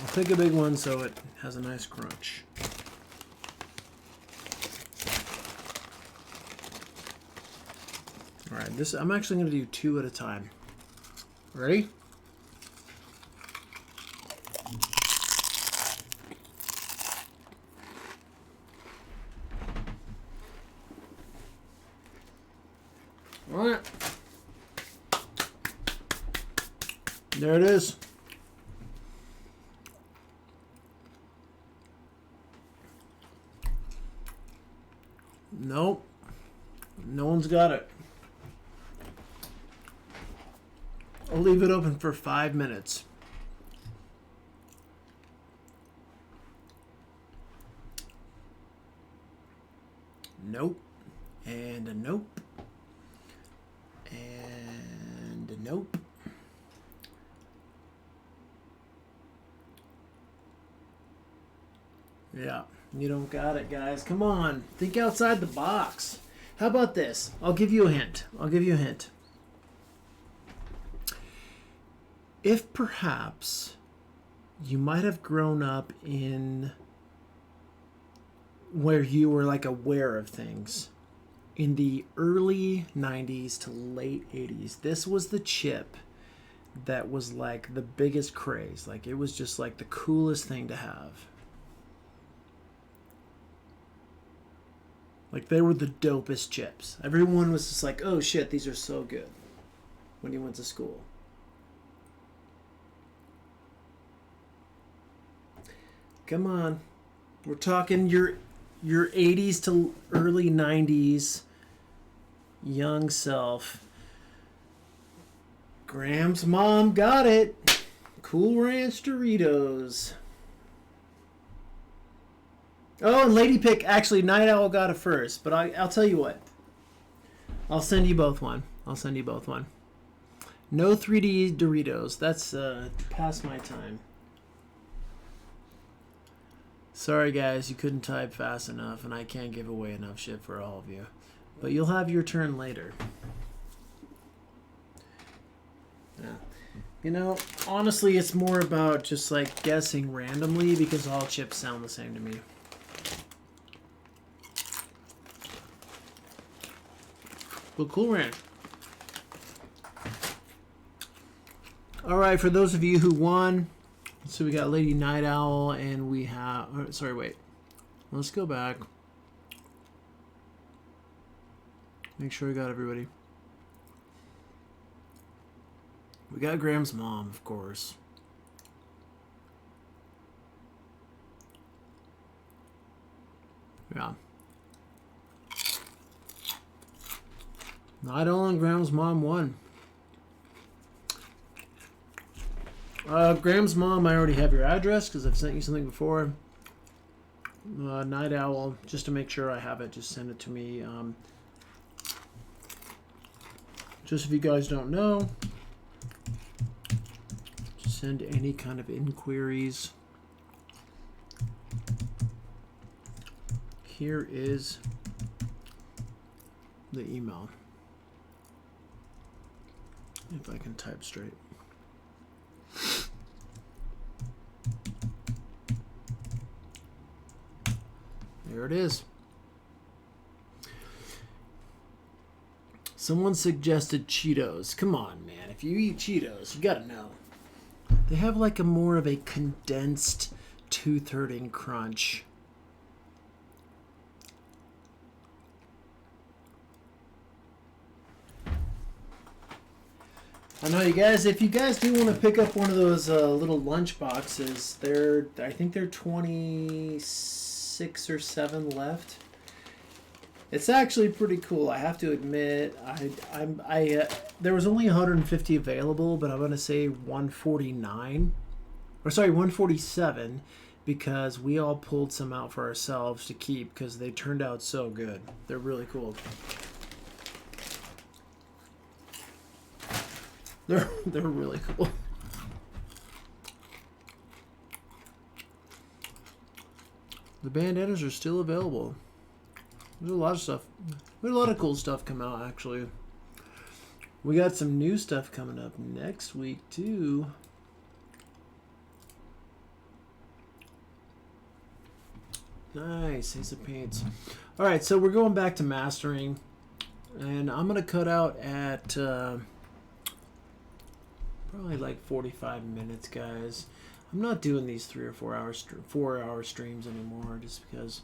I'll pick a big one so it has a nice crunch. Alright, I'm actually going to do 2 at a time. Ready? Alright. There it is. Nope. No one's got it. I'll leave it open for 5 minutes. Nope. And a nope. And a nope. Yeah, you don't got it, guys. Come on. Think outside the box. How about this? I'll give you a hint. I'll give you a hint. If perhaps you might have grown up in where you were like aware of things in the early 90s to late 80s, this was the chip that was like the biggest craze. Like it was just like the coolest thing to have. Like they were the dopest chips. Everyone was just like, oh shit, these are so good when you went to school. Come on. We're talking your 80s to early 90s young self. Graham's mom got it. Cool Ranch Doritos. Oh, and Lady Pick, actually, Night Owl got it first. But I'll tell you what. I'll send you both one. I'll send you both one. No 3D Doritos. That's past my time. Sorry, guys. You couldn't type fast enough, and I can't give away enough shit for all of you. But you'll have your turn later. Yeah. You know, honestly, it's more about just, like, guessing randomly because all chips sound the same to me. But Cool Ranch. Alright, for those of you who won, so we got Lady Night Owl and we have... Sorry, wait. Let's go back. Make sure we got everybody. We got Graham's mom, of course. Yeah. Night Owl and Graham's mom won. Graham's mom, I already have your address because I've sent you something before. Night Owl, just to make sure I have it, just send it to me. Just if you guys don't know, just send any kind of inquiries. Here is the email. If I can type straight. There it is. Someone suggested Cheetos. Come on, man. If you eat Cheetos, you gotta know. They have like a more of a condensed tooth-hurting crunch. I know, you guys, if you guys do want to pick up one of those little lunch boxes, I think they're 26 or 7 left. It's actually pretty cool, I have to admit. There was only 150 available, but I'm going to say 149. Or sorry, 147, because we all pulled some out for ourselves to keep because they turned out so good. They're really cool. They're really cool. The bandanas are still available. There's a lot of stuff. There's a lot of cool stuff come out, actually. We got some new stuff coming up next week, too. Nice. Ace of Paints. Alright, so we're going back to mastering. And I'm going to cut out at... probably like 45 minutes, guys. I'm not doing these 3 or 4 hours, 4-hour streams anymore, just because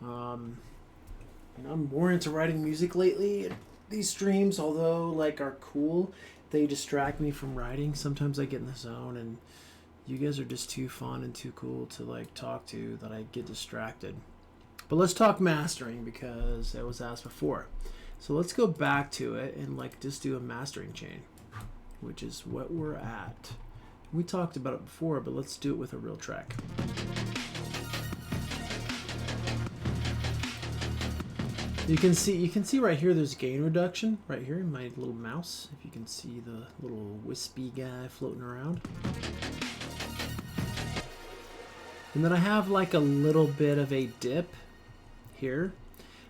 I'm more into writing music lately. These streams, although like are cool, they distract me from writing. Sometimes I get in the zone, and you guys are just too fun and too cool to like talk to that I get distracted. But let's talk mastering because it was asked before. So let's go back to it and like just do a mastering chain, which is what we're at. We talked about it before, but let's do it with a real track. You can see right here there's gain reduction right here in my little mouse. If you can see the little wispy guy floating around. And then I have like a little bit of a dip here.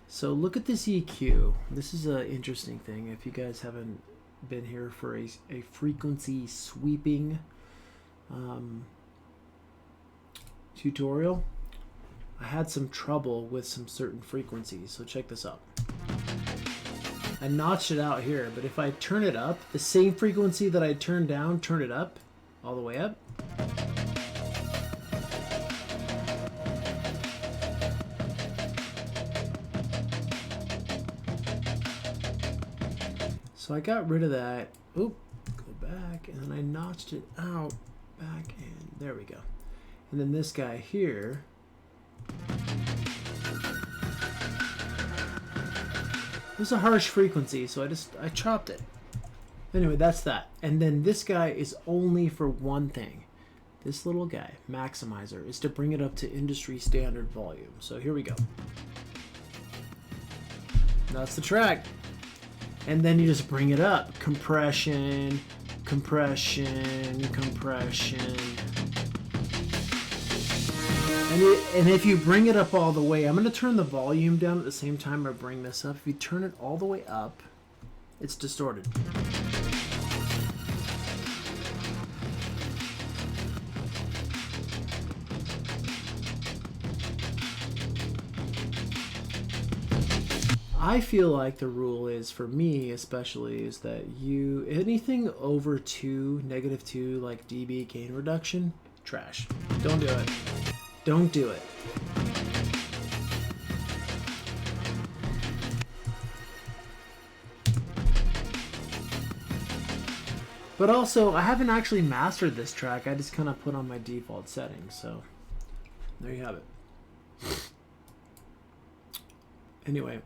So look at this EQ. This is an interesting thing. If you guys haven't been here for a frequency sweeping tutorial, I had some trouble with some certain frequencies, so check this out. I notched it out here, but if I turn it up, the same frequency that I turned down, turn it up, all the way up. So I got rid of that. Oop, go back, and then I notched it out, back, and there we go. And then this guy here. It was a harsh frequency, so I chopped it. Anyway, that's that. And then this guy is only for one thing. This little guy, maximizer, is to bring it up to industry standard volume. So here we go. That's the track. And then you just bring it up. Compression, compression, compression. And if you bring it up all the way, I'm going to turn the volume down at the same time I bring this up. If you turn it all the way up, it's distorted. I feel like the rule is, for me especially, is that anything over -2 like dB gain reduction, trash. Don't do it. Don't do it. But also, I haven't actually mastered this track. I just kind of put on my default settings, so there you have it. Anyway,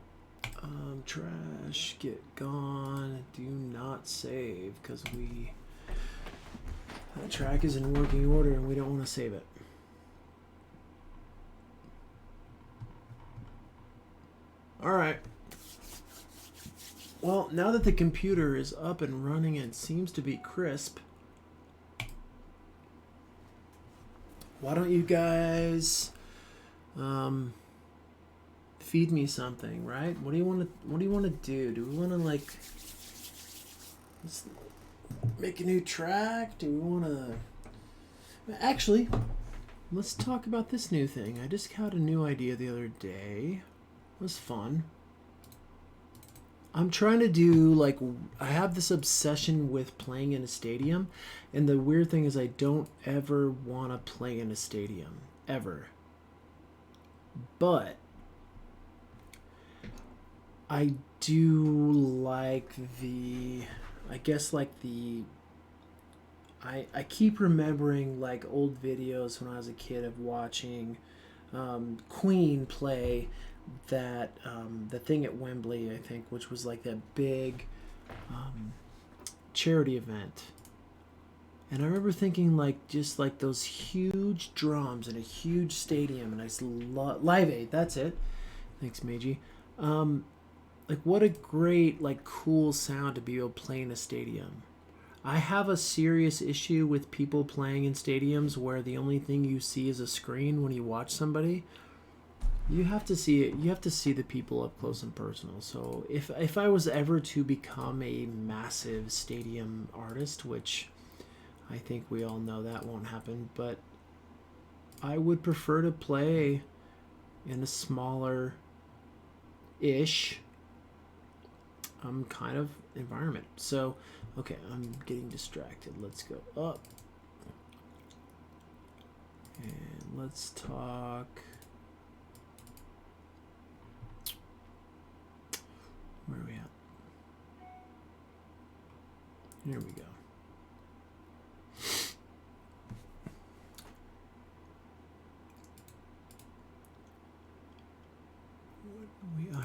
Trash, get gone. Do not save because that track is in working order and we don't want to save it. All right. Well, now that the computer is up and running and seems to be crisp, why don't you guys feed me something, right? What do you want to do? Do we want to like let's make a new track? Do we want to actually let's talk about this new thing. I just had a new idea the other day. It was fun. I'm trying to do like I have this obsession with playing in a stadium, and the weird thing is I don't ever want to play in a stadium ever. But I do like I keep remembering like old videos when I was a kid of watching Queen play that the thing at Wembley, I think, which was like that big charity event. And I remember thinking like just like those huge drums in a huge stadium, and I just Live Aid, that's it. Thanks, Meiji. Like what a great like cool sound to be able to play in a stadium. I have a serious issue with people playing in stadiums where the only thing you see is a screen when you watch somebody. You have to see it. You have to see the people up close and personal. So if I was ever to become a massive stadium artist, which I think we all know that won't happen, but I would prefer to play in a smaller-ish kind of environment. So, okay, I'm getting distracted. Let's go up. And let's talk... Where are we at? Here we go.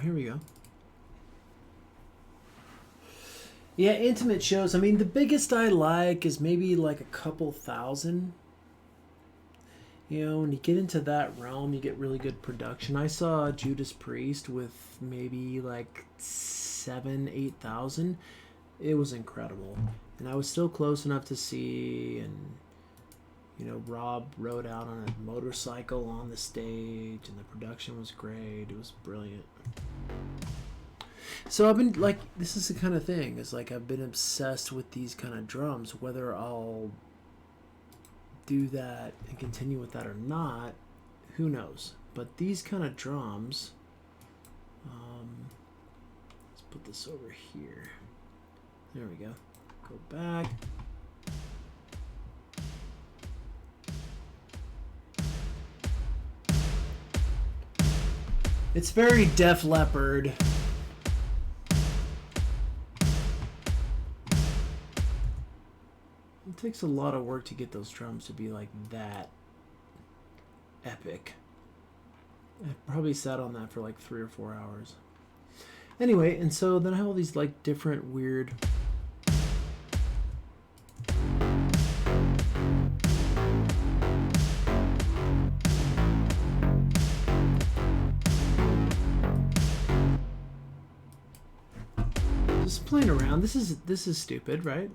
Here we go. Yeah, intimate shows. I mean, the biggest I like is maybe like a couple thousand. You know, when you get into that realm, you get really good production. I saw Judas Priest with maybe like 7,000-8,000. It was incredible. And I was still close enough to see, and you know, Rob rode out on a motorcycle on the stage, and the production was great. It was brilliant. So I've been like, this is the kind of thing. It's like I've been obsessed with these kind of drums. Whether I'll do that and continue with that or not, who knows? But these kind of drums, let's put this over here. There we go. Go back. It's very Def Leppard. It takes a lot of work to get those drums to be like that epic. I probably sat on that for like 3 or 4 hours. Anyway, and so then I have all these like different weird... Just playing around. This is stupid, right?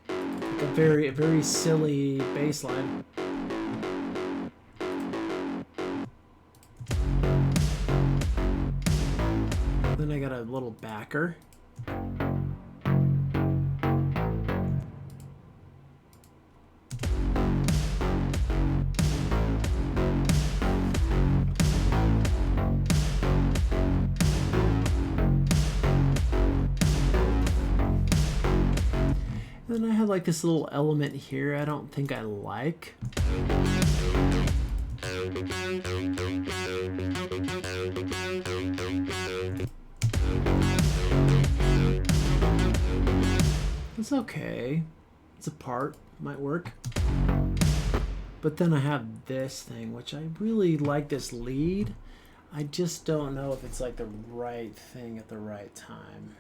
Like a very silly bass line. Then I got a little backer. Then I have like this little element here I don't think I like. It's okay. It's a part. Might work. But then I have this thing, which I really like this lead. I just don't know if it's like the right thing at the right time.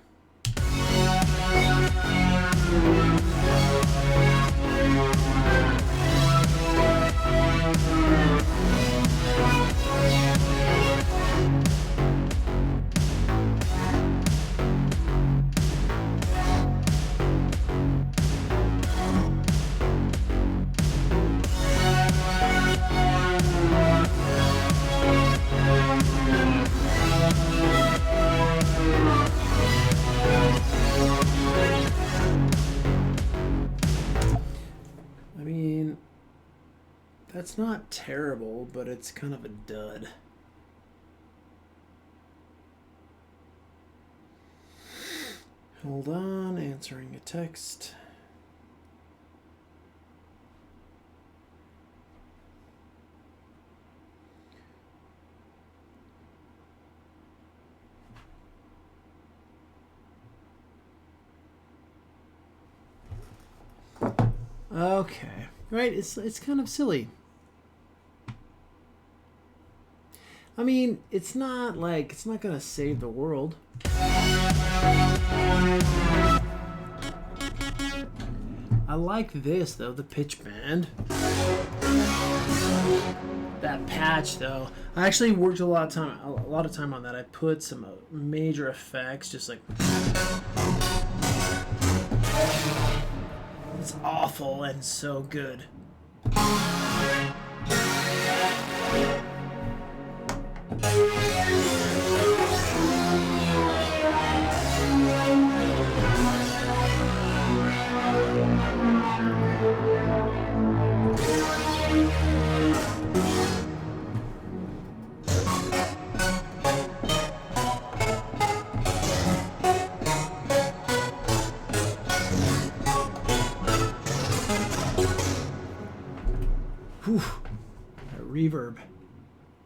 I mean, that's not terrible, but it's kind of a dud. Hold on, answering a text. Okay, right, it's kind of silly. I mean, it's not gonna save the world. I like this though, the pitch bend. That patch though, I actually worked a lot of time on that. I put some major effects, just like it's awful and so good. Whew. That reverb.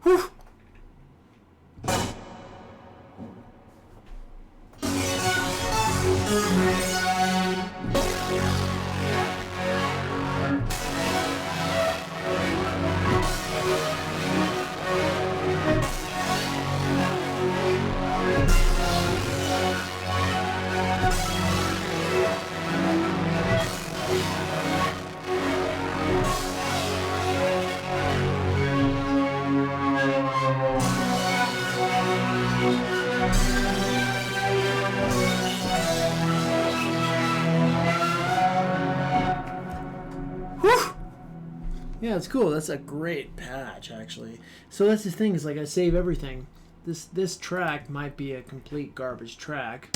Whew. Yeah, it's cool. That's a great patch, actually. So that's the thing, is like I save everything. This track might be a complete garbage track,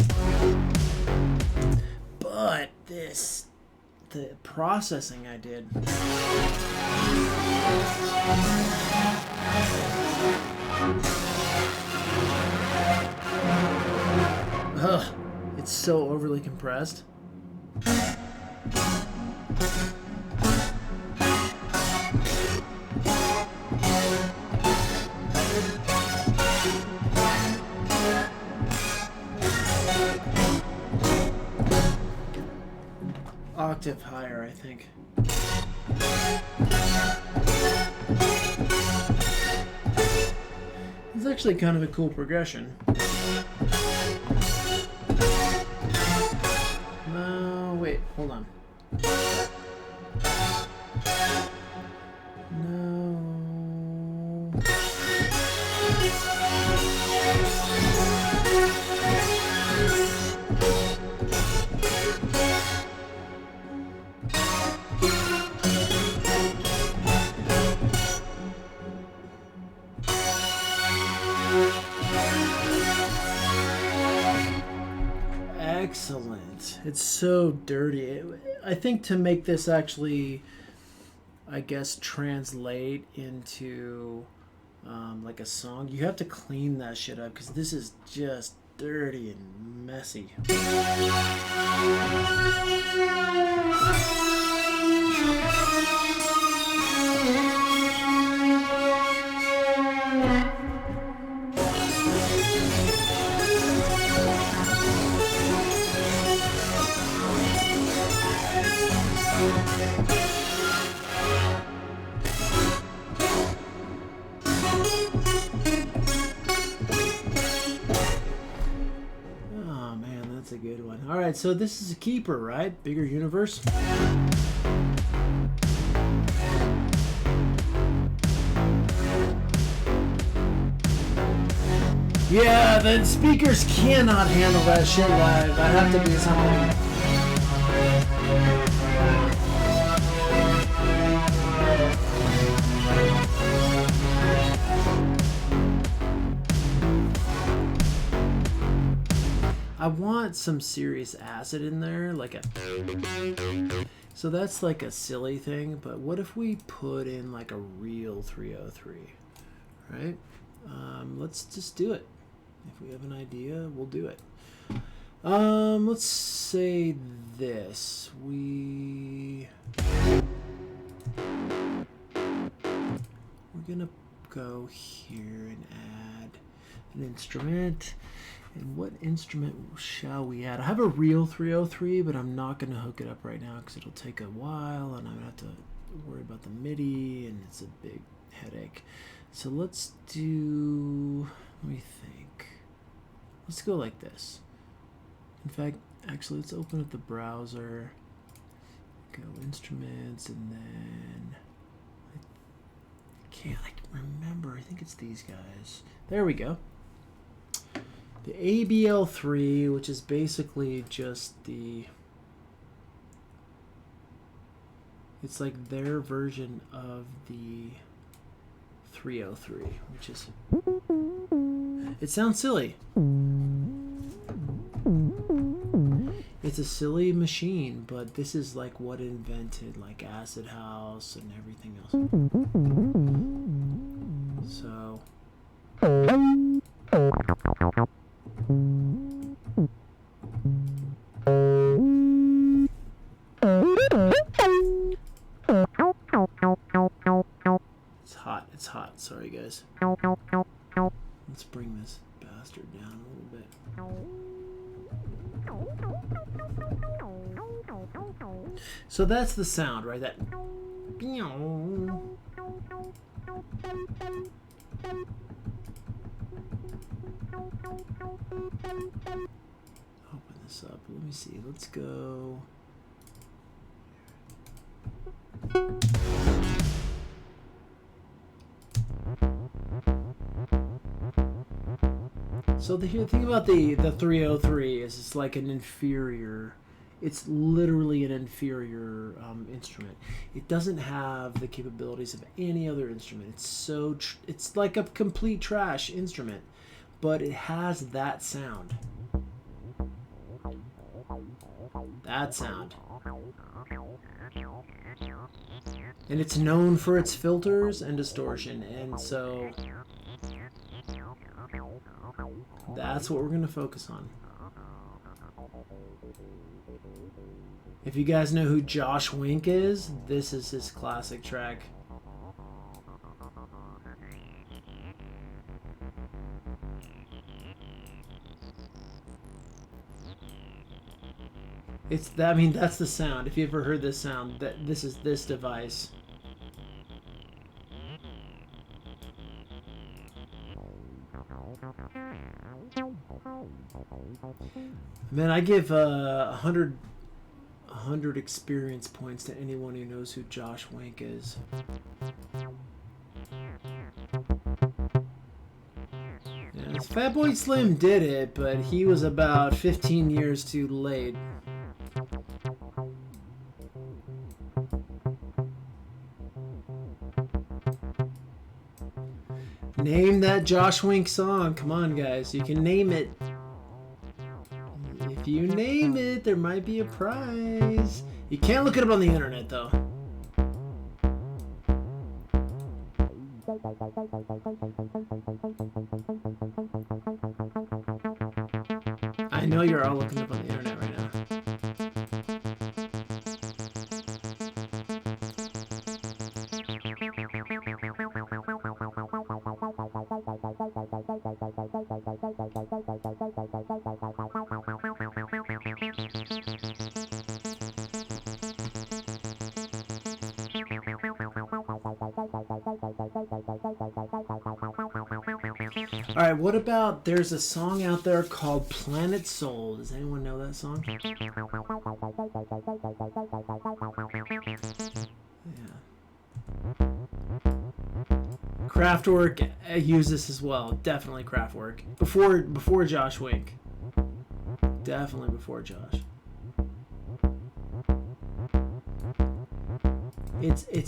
but the processing I did. Ugh, it's so overly compressed. Octave higher, I think. It's actually kind of a cool progression. No, wait, hold on. No. Excellent. It's so dirty. I think to make this actually, I guess, translate into like a song, you have to clean that shit up, because this is just dirty and messy. That's a good one. All right, so this is a keeper, right? Bigger universe. Yeah, the speakers cannot handle that shit live. I have to do something. I want some serious acid in there, like a... So that's like a silly thing, but what if we put in like a real 303, right? Let's just do it. If we have an idea, we'll do it. Let's say this. We're gonna go here and add an instrument. And what instrument shall we add? I have a real 303, but I'm not going to hook it up right now because it'll take a while and I'm going to have to worry about the MIDI and it's a big headache. So let's do, let me think. Let's go like this. In fact, actually, let's open up the browser. Go instruments and then, I can't remember. I think it's these guys. There we go. The ABL3, which is basically just the... It's like their version of the 303, which is... It sounds silly. It's a silly machine, but this is like what invented like acid house and everything else. So... It's hot. Sorry, guys. Let's bring this bastard down a little bit. So that's the sound, right? That. Open this up. Let me see. Let's go. So the thing about the 303 is it's like an inferior. It's literally an inferior instrument. It doesn't have the capabilities of any other instrument. It's like a complete trash instrument, but it has that sound. That sound. And it's known for its filters and distortion, and so that's what we're going to focus on. If you guys know who Josh Wink is, this is his classic track. I mean, that's the sound. If you ever heard this sound, this is this device. Man, I give 100 experience points to anyone who knows who Josh Wink is. Yeah, Fatboy Slim did it, but he was about 15 years too late. Name that Josh Wink song. Come on, guys. You can name it. If you name it, there might be a prize. You can't look it up on the internet, though. I know you're all looking up on the internet right now. All right, what about there's a song out there called Planet Soul. Does anyone know that song? Yeah. Kraftwerk use this as well. Definitely Kraftwerk. Before Josh Wink. Definitely before Josh.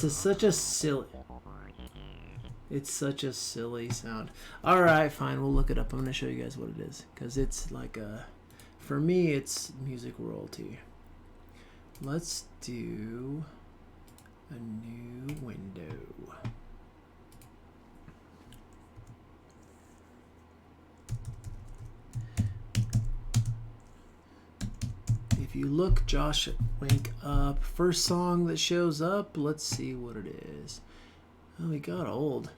Such a silly. It's such a silly sound. All right, fine. We'll look it up. I'm gonna show you guys what it is because it's like a. For me, it's music royalty. Let's do a new window. If you look Josh Wink up, first song that shows up, let's see what it is. Oh, he got old.